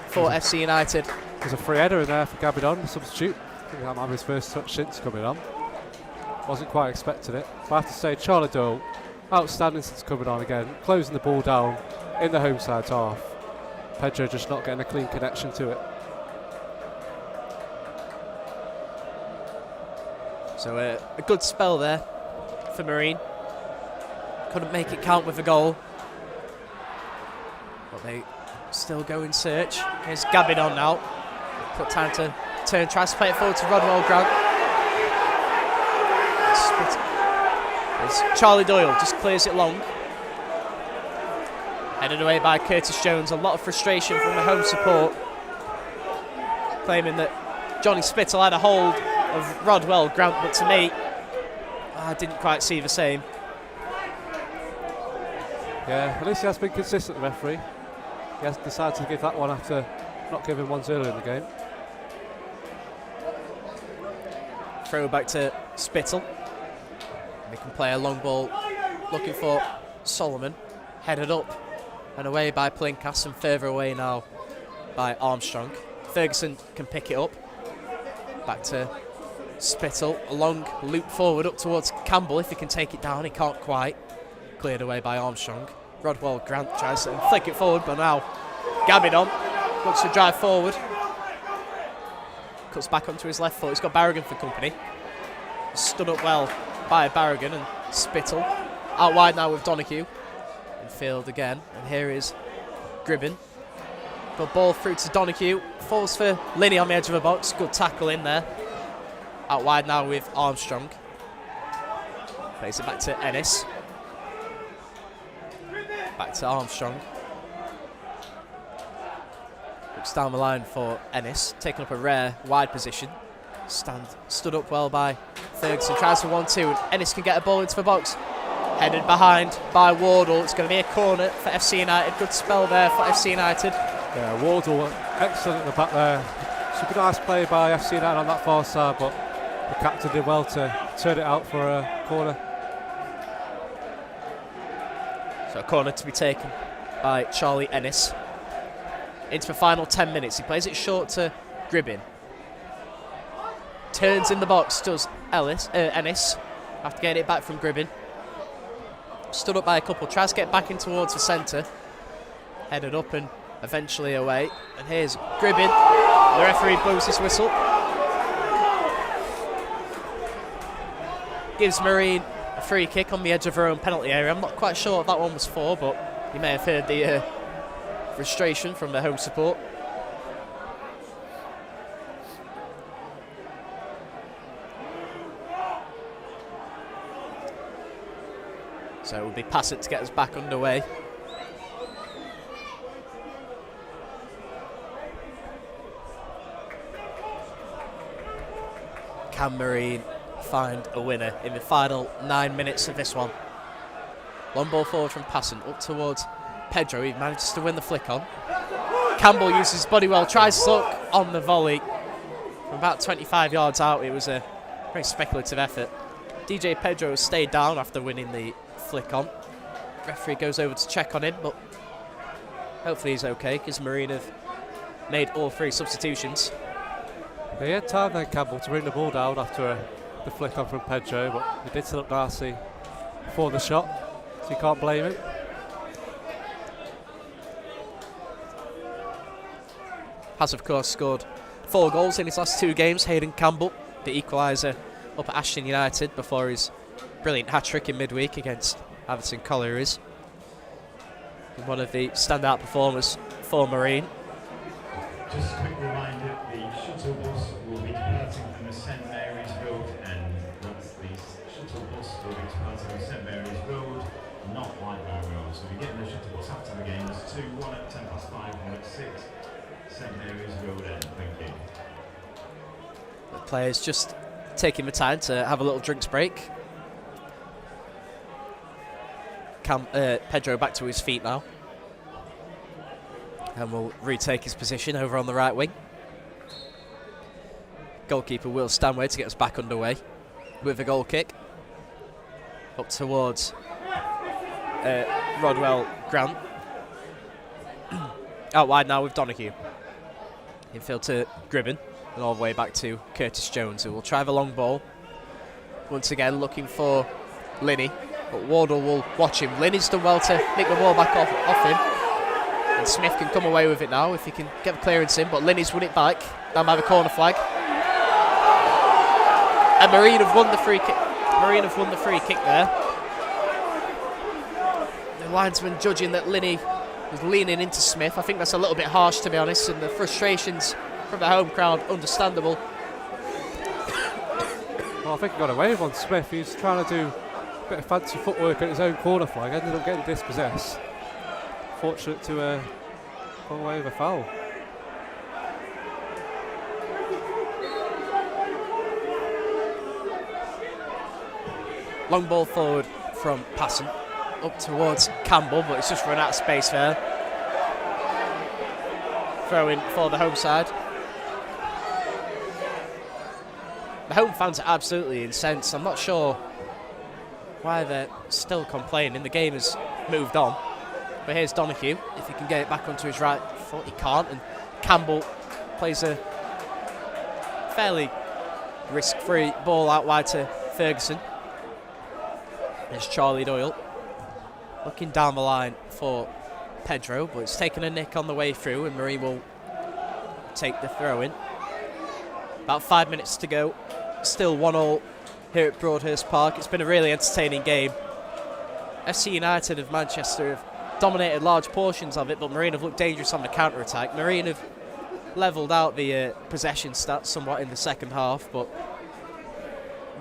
for FC United. There's a free header in there for Gabidon, substitute. I think that might be his first touch since coming on. Wasn't quite expecting it. But I have to say, Charlie Doyle, outstanding since coming on again. Closing the ball down in the home side half. Pedro just not getting a clean connection to it. So a good spell there for Marine. Couldn't make it count with a goal. But they still go in search. Here's Gabidon now. Got time to turn, tries to play it forward to Rodwell Grant. It's Charlie Doyle, just clears it long. Headed away by Curtis Jones. A lot of frustration from the home support. Claiming that Johnny Spittle had a hold of Rodwell Grant, but to me, I didn't quite see the same. Yeah, at least he has been consistent, the referee. He has decided to give that one after not giving ones earlier in the game. Throw back to Spittle. They can play a long ball looking for Solomon. Headed up and away by Plinkas, and further away now by Armstrong. Ferguson can pick it up. Back to Spittle. A long loop forward up towards Campbell. If he can take it down, he can't quite. Cleared away by Armstrong. Rodwell Grant tries to flick it forward, but now Gabidon looks to drive forward. Cuts back onto his left foot. He's got Barragan for company. Stood up well by Barragan, and Spittle out wide now with Donoghue. In field again, and here is Gribben. Good ball through to Donoghue. Falls for Linney on the edge of the box. Good tackle in there. Out wide now with Armstrong. Plays it back to Ennis. Back to Armstrong. Looks down the line for Ennis, taking up a rare wide position. Stood up well by Ferguson. Tries for 1-2, and Ennis can get a ball into the box. Headed behind by Wardle. It's going to be a corner for FC United. Good spell there for FC United. Yeah, Wardle excellent in the back there. Super nice play by FC United on that far side, but the captain did well to turn it out for a corner. So a corner to be taken by Charlie Ennis. Into the final 10 minutes. He plays it short to Gribben. Turns in the box, does Ennis. After getting it back from Gribben. Stood up by a couple. Tries to get back in towards the centre. Headed up and eventually away. And here's Gribben. The referee blows his whistle. Gives Marine a free kick on the edge of her own penalty area. I'm not quite sure what that one was for, but you may have heard the frustration from the home support. So it will be Passett to get us back underway. Can Marine find a winner in the final 9 minutes of this one? Long ball forward from Passett up towards Pedro. He manages to win the flick on. Campbell uses his body well, tries to look on the volley. From about 25 yards out, it was a very speculative effort. DJ Pedro stayed down after winning the flick on. Referee goes over to check on him, but hopefully he's okay, because Marine have made all 3 substitutions. Yeah, he had time then, Campbell, to bring the ball down after the flick on from Pedro, but he did look nasty for the shot, so you can't blame him. Has of course scored 4 goals in his last 2 games. Hayden Campbell, the equaliser up at Ashton United before his brilliant hat-trick in midweek against Atherton Collieries. One of the standout performers for Marine. Just a quick reminder, the shuttle bus will be departing from the St Mary's Road end. That's the shuttle bus will be departing from St Mary's Road, not Lightning Road. So we're getting the shuttle bus after the game. There's 2, 1 at 5:10, 1 at 6. St Mary's Road end. Thank you. The players just taking the time to have a little drinks break. Pedro back to his feet now. And will retake his position over on the right wing. Goalkeeper Will Stanway to get us back underway with a goal kick. Up towards Rodwell Grant. Out wide now with Donahue. Infield to Gribben. And all the way back to Curtis Jones, who will try the long ball. Once again looking for Linney. But Wardle will watch him. Linney's done well to nick the ball back off him. And Smith can come away with it now if he can get the clearance in. But Linney's won it back down by the corner flag. And Marine have won the free kick. Marine have won the free kick there. The linesman judging that Linney was leaning into Smith. I think that's a little bit harsh, to be honest. And the frustrations from the home crowd, understandable. Well, I think he got away with one. Smith, he was trying to do a bit of fancy footwork at his own corner flag, ended up getting dispossessed. Fortunate to pull away with a foul. Long ball forward from Passon up towards Campbell, but it's just run out of space there. Throw in for the home side. The home fans are absolutely incensed. I'm not sure why they're still complaining. The game has moved on. But here's Donahue. If he can get it back onto his right foot, he can't. And Campbell plays a fairly risk-free ball out wide to Ferguson. There's Charlie Doyle looking down the line for Pedro, but it's taken a nick on the way through, and Marie will take the throw in. About 5 minutes to go. Still 1-1 here at Broadhurst Park. It's been a really entertaining game. FC United of Manchester have dominated large portions of it, but Marine have looked dangerous on the counter-attack. Marine have levelled out the possession stats somewhat in the second half, but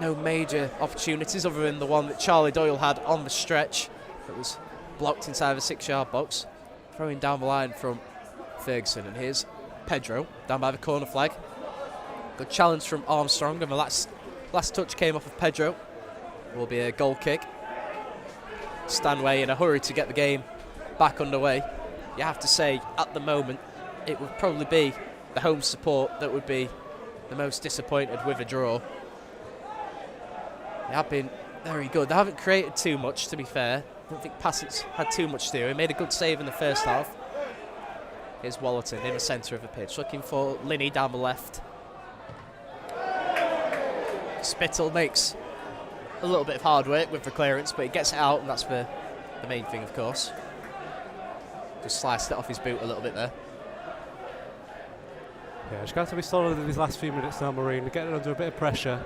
no major opportunities other than the one that Charlie Doyle had on the stretch that was blocked inside the 6-yard box. Throwing down the line from Ferguson, and here's Pedro down by the corner flag. Good challenge from Armstrong, and the last touch came off of Pedro. Will be a goal kick. Stanway in a hurry to get the game back underway. You have to say, at the moment, it would probably be the home support that would be the most disappointed with a draw. They have been very good. They haven't created too much, to be fair. I don't think Passant's had too much to do. He made a good save in the first half. Here's Wallerton in the centre of the pitch, looking for Linney down the left. Spittle makes a little bit of hard work with the clearance, but he gets it out, and that's the main thing, of course. Just sliced it off his boot a little bit there. Yeah, just got to be solid in these last few minutes now, Marine. They're getting under a bit of pressure.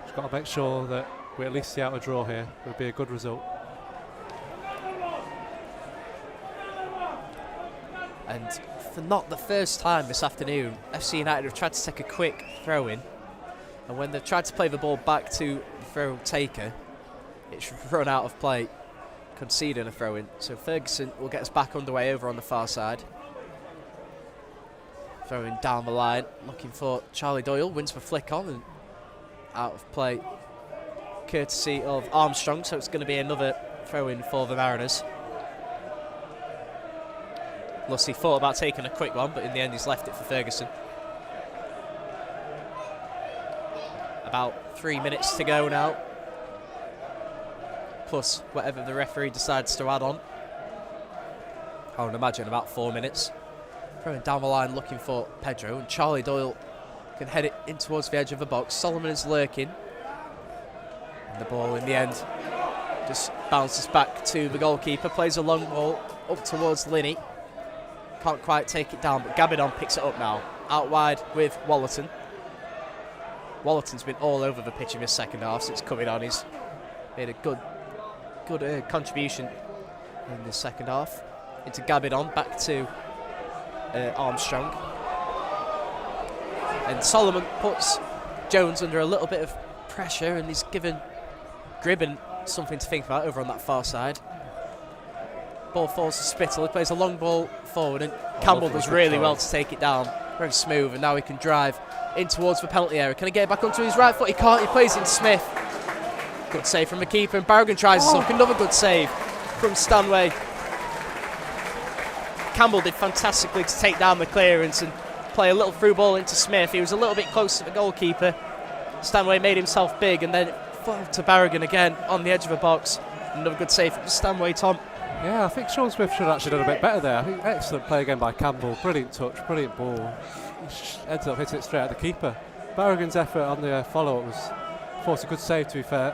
Just got to make sure that we at least see out a draw here. It would be a good result. And for not the first time this afternoon, FC United have tried to take a quick throw in. And when they've tried to play the ball back to the throw taker, it's run out of play, conceding a throw in. So Ferguson will get us back underway over on the far side. Throwing down the line, looking for Charlie Doyle, wins the flick on and out of play, courtesy of Armstrong. So it's going to be another throw in for the Mariners. Lucy thought about taking a quick one, but in the end he's left it for Ferguson. About 3 minutes to go now, plus whatever the referee decides to add on. I would imagine about 4 minutes. Throwing down the line, looking for Pedro, and Charlie Doyle can head it in towards the edge of the box. Solomon is lurking, and the ball in the end just bounces back to the goalkeeper. Plays a long ball up towards Linney. Can't quite take it down, but Gabidon picks it up now. Out wide with Wallerton. Wallerton's been all over the pitch in his second half since coming on. He's made a good contribution in the second half. Into Gabidon, back to Armstrong. And Solomon puts Jones under a little bit of pressure, and he's given Gribben something to think about over on that far side. Ball falls to Spittle. He plays a long ball forward, and Campbell does really well to take it down. Very smooth, and now he can drive in towards the penalty area. Can he get it back onto his right foot? He can't. He plays in Smith. Good save from the keeper, and Barragan tries his luck. Another good save from Stanway. Campbell did fantastically to take down the clearance and play a little through ball into Smith. He was a little bit close to the goalkeeper. Stanway made himself big, and then fell to Barragan again on the edge of the box. Another good save from Stanway, Tom. Yeah, I think Sean Smith should have actually done a bit better there. I think excellent play again by Campbell. Brilliant touch, brilliant ball. Ends up hitting it straight at the keeper. Barragan's effort on the follow-up was a good save, to be fair.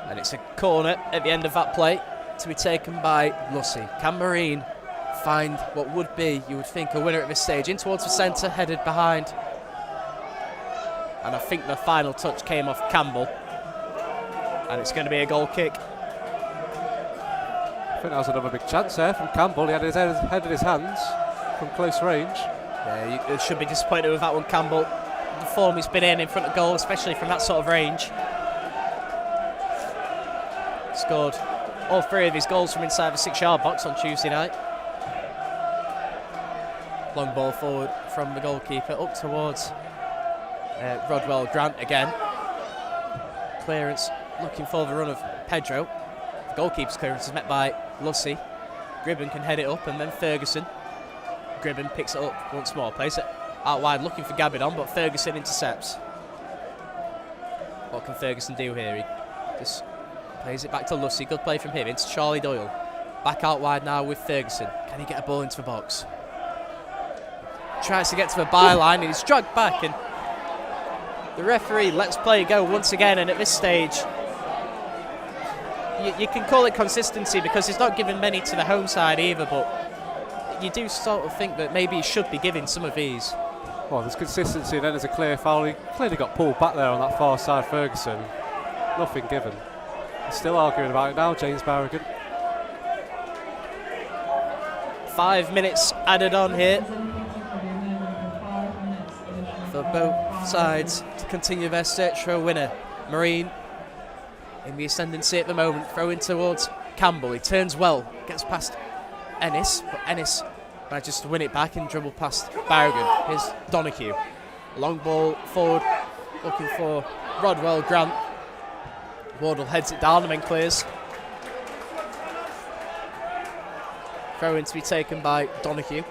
And it's a corner at the end of that play to be taken by Lucy. Can Marine find what would be, you would think, a winner at this stage? In towards the centre, headed behind. And I think the final touch came off Campbell. And it's going to be a goal kick. I think that was another big chance there from Campbell. He had his head in his hands from close range. Yeah, you should be disappointed with that one, Campbell. The form he's been in front of goal, especially from that sort of range. Scored all 3 of his goals from inside the 6-yard box on Tuesday night. Long ball forward from the goalkeeper up towards Rodwell Grant again. Clearance looking for the run of Pedro. The goalkeeper's clearance is met by Lucy. Gribben can head it up, and then Ferguson. Gribben picks it up once more, plays it out wide looking for Gabidon, but Ferguson intercepts. What can Ferguson do here? He just plays it back to Lucy. Good play from him into Charlie Doyle. Back out wide now with Ferguson. Can he get a ball into the box? Tries to get to the byline, and he's dragged back, and the referee lets play go once again. And at this stage, you can call it consistency because he's not given many to the home side either, but you do sort of think that maybe he should be giving some of these. Well, there's consistency, and then there's a clear foul. He clearly got pulled back there on that far side, Ferguson. Nothing given. He's still arguing about it now, James Barragan. 5 minutes added on here for both sides to continue their search for a winner. Marine in the ascendancy at the moment, throw in towards Campbell. He turns well, gets past Ennis, but Ennis manages to win it back and dribble past Barragan. Here's Donoghue. Long ball forward, looking for Rodwell Grant. Wardle heads it down and then clears. Throw in to be taken by Donoghue.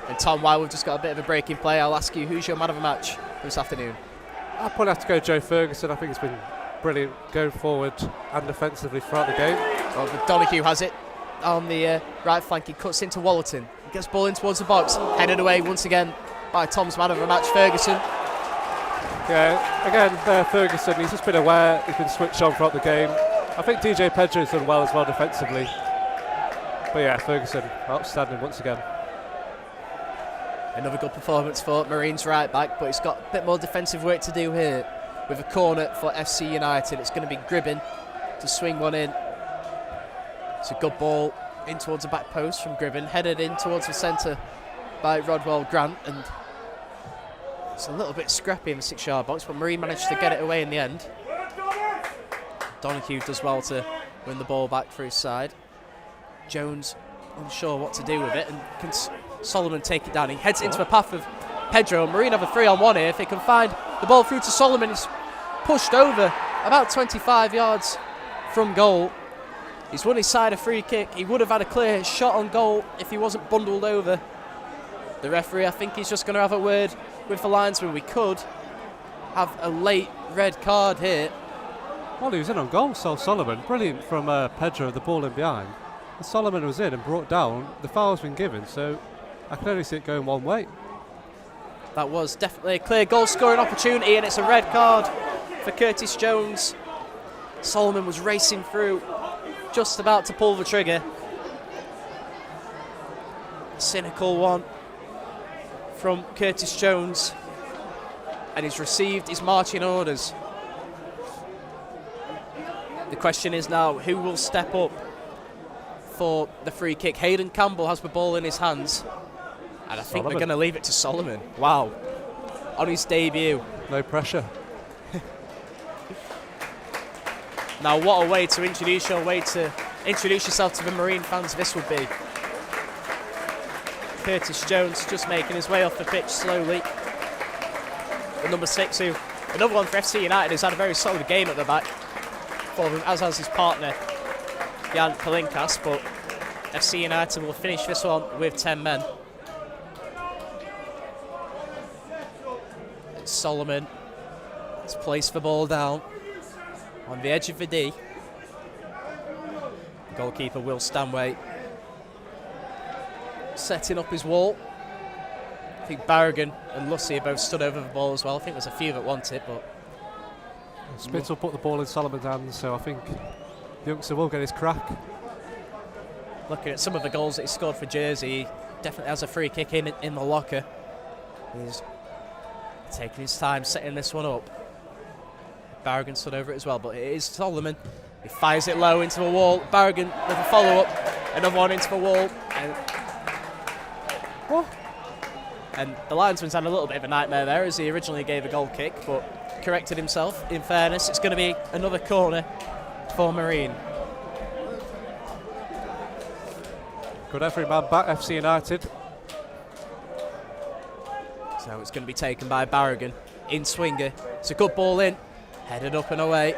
And Tom, while we've just got a bit of a break in play, I'll ask you, who's your man of the match this afternoon? I'll probably have to go Joe Ferguson. I think it's been brilliant going forward and defensively throughout the game. Well, Donoghue has it on the right flank. He cuts into Wallerton. He gets ball in towards the box. Headed away once again by Tom's man of the match, Ferguson. Yeah, again, Ferguson, he's just been aware. He's been switched on throughout the game. I think DJ Pedro's done well as well defensively. But yeah, Ferguson, outstanding once again. Another good performance for Marines right back, but he's got a bit more defensive work to do here with a corner for FC United. It's going to be Gribben to swing one in. It's a good ball in towards the back post from Gribben, headed in towards the centre by Rodwell Grant, and it's a little bit scrappy in the 6-yard box, but Marine managed to get it away in the end. Donoghue does well to win the ball back for his side. Jones unsure what to do with it, and can Solomon take it down? He heads into the path of Pedro. Marine have a 3-on-1 here. If they can find the ball through to Solomon, it's pushed over about 25 yards from goal. He's won his side a free kick. He would have had a clear shot on goal if he wasn't bundled over. The referee, I think he's just going to have a word with the linesman. We could have a late red card here. Well, he was in on goal, Solomon. Brilliant from Pedro, the ball in behind. And Solomon was in and brought down. The foul's been given, so I can only see it going one way. That was definitely a clear goal scoring opportunity, and it's a red card for Curtis Jones. Solomon was racing through, just about to pull the trigger. A cynical one from Curtis Jones, and he's received his marching orders. The question is now, who will step up for the free kick? Hayden Campbell has the ball in his hands, and I think we're going to leave it to Solomon. Wow. on his debut. No pressure. Now, what a way to introduce yourself to the Marine fans this would be. Curtis Jones just making his way off the pitch slowly. The number 6, who, another one for FC United, has had a very solid game at the back for them, as has his partner, Jan Palinkas, but FC United will finish this one with 10 men. It's Solomon has placed the ball down on the edge of the D. Goalkeeper Will Stanway setting up his wall. I think Barragan and Lucy both stood over the ball as well. I think there's a few that want it, but Spittle put the ball in Solomon's hands, so I think the youngster will get his crack. looking at some of the goals that he scored for Jersey, he definitely has a free kick in the locker. He's taking his time setting this one up. Barragan stood over it as well, but it is Solomon. He fires it low into the wall. Barragan with a follow-up, another one into the wall. And the linesman's had a little bit of a nightmare there, as he originally gave a goal kick, but corrected himself. In fairness, it's going to be another corner for Marine. Good every man back, FC United. So it's going to be taken by Barragan in swinger. It's a good ball in, headed up and away.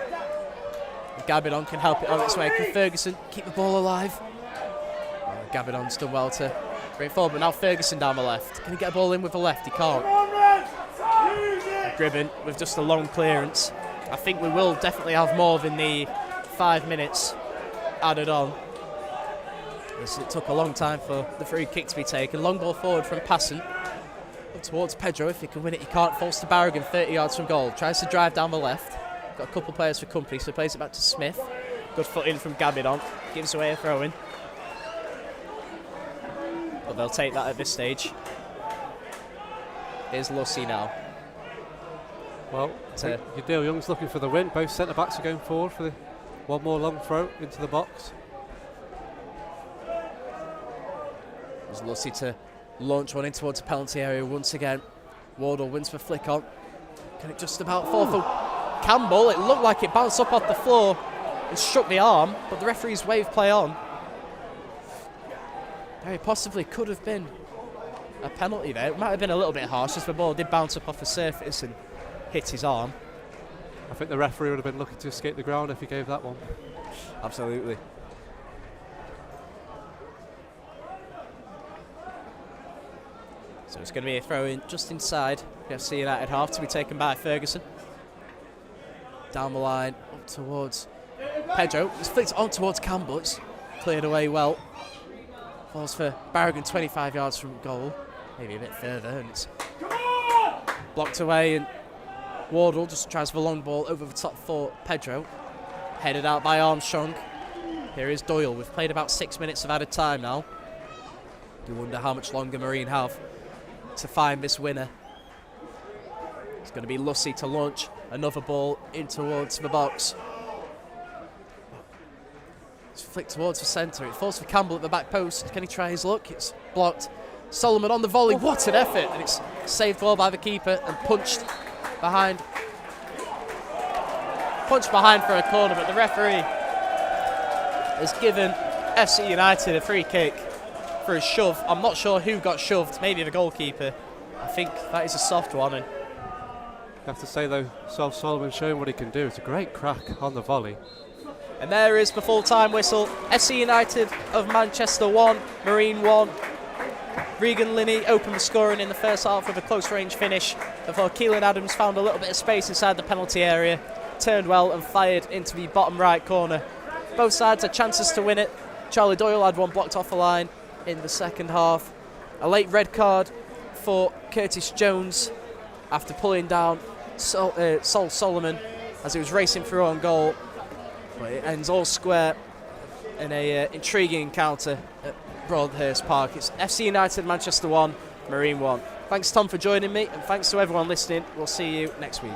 Gabidon can help it on its way. Can Ferguson keep the ball alive? Gabidon's done well to bring it forward, but now Ferguson down the left. Can he get a ball in with the left? He can't. Gribben with just a long clearance. I think we will definitely have more than the 5 minutes added on. It took a long time for the free kick to be taken. Long ball forward from Passon. Up towards Pedro. If he can win it, he can't. Falls to Barragan, 30 yards from goal. Tries to drive down the left. Got a couple of players for company, so plays it back to Smith. Good foot in from Gabidon. Gives away a throw in. But they'll take that at this stage. Here's Lucy now. Well, Udale Young's looking for the win. Both centre-backs are going forward for one more long throw into the box. There's Lucy to launch one in towards the penalty area once again. Wardle wins for flick on. Can it just about fall for Campbell? It looked like it bounced up off the floor and struck the arm, but the referee's wave play on. Very possibly could have been a penalty there. It might have been a little bit harsh as the ball did bounce up off the surface and hit his arm. I think the referee would have been looking to escape the ground if he gave that one. Absolutely. So it's going to be a throw in just inside the FC United half to be taken by Ferguson. Down the line, up towards Pedro. It's flicked on towards Campbell. It's cleared away well. Falls for Barragan 25 yards from goal. Maybe a bit further, and it's blocked away, and Wardle just tries the long ball over the top for Pedro. Headed out by Armstrong. Here is Doyle. We've played about 6 minutes of added time now. You wonder how much longer Marine have to find this winner. It's going to be Lucy to launch another ball in towards the box. It's flicked towards the centre. It falls for Campbell at the back post. Can he try his luck? It's blocked. Solomon on the volley. What an effort! And it's saved well by the keeper and punched behind. Punched behind for a corner, but the referee has given FC United a free kick for a shove. I'm not sure who got shoved. Maybe the goalkeeper. I think that is a soft one. And You have to say though, Solomon showing what he can do. It's a great crack on the volley. And there is the full-time whistle. FC United of Manchester 1, Marine 1. Regan Linney opened the scoring in the first half with a close-range finish before Keelan Adams found a little bit of space inside the penalty area, turned well and fired into the bottom right corner. Both sides had chances to win it. Charlie Doyle had one blocked off the line in the second half. A late red card for Curtis Jones after pulling down Sol Solomon as he was racing through on goal. But it ends all square in a intriguing encounter at Broadhurst Park. It's FC United Manchester 1, Marine 1. Thanks, Tom, for joining me, and thanks to everyone listening. We'll see you next week.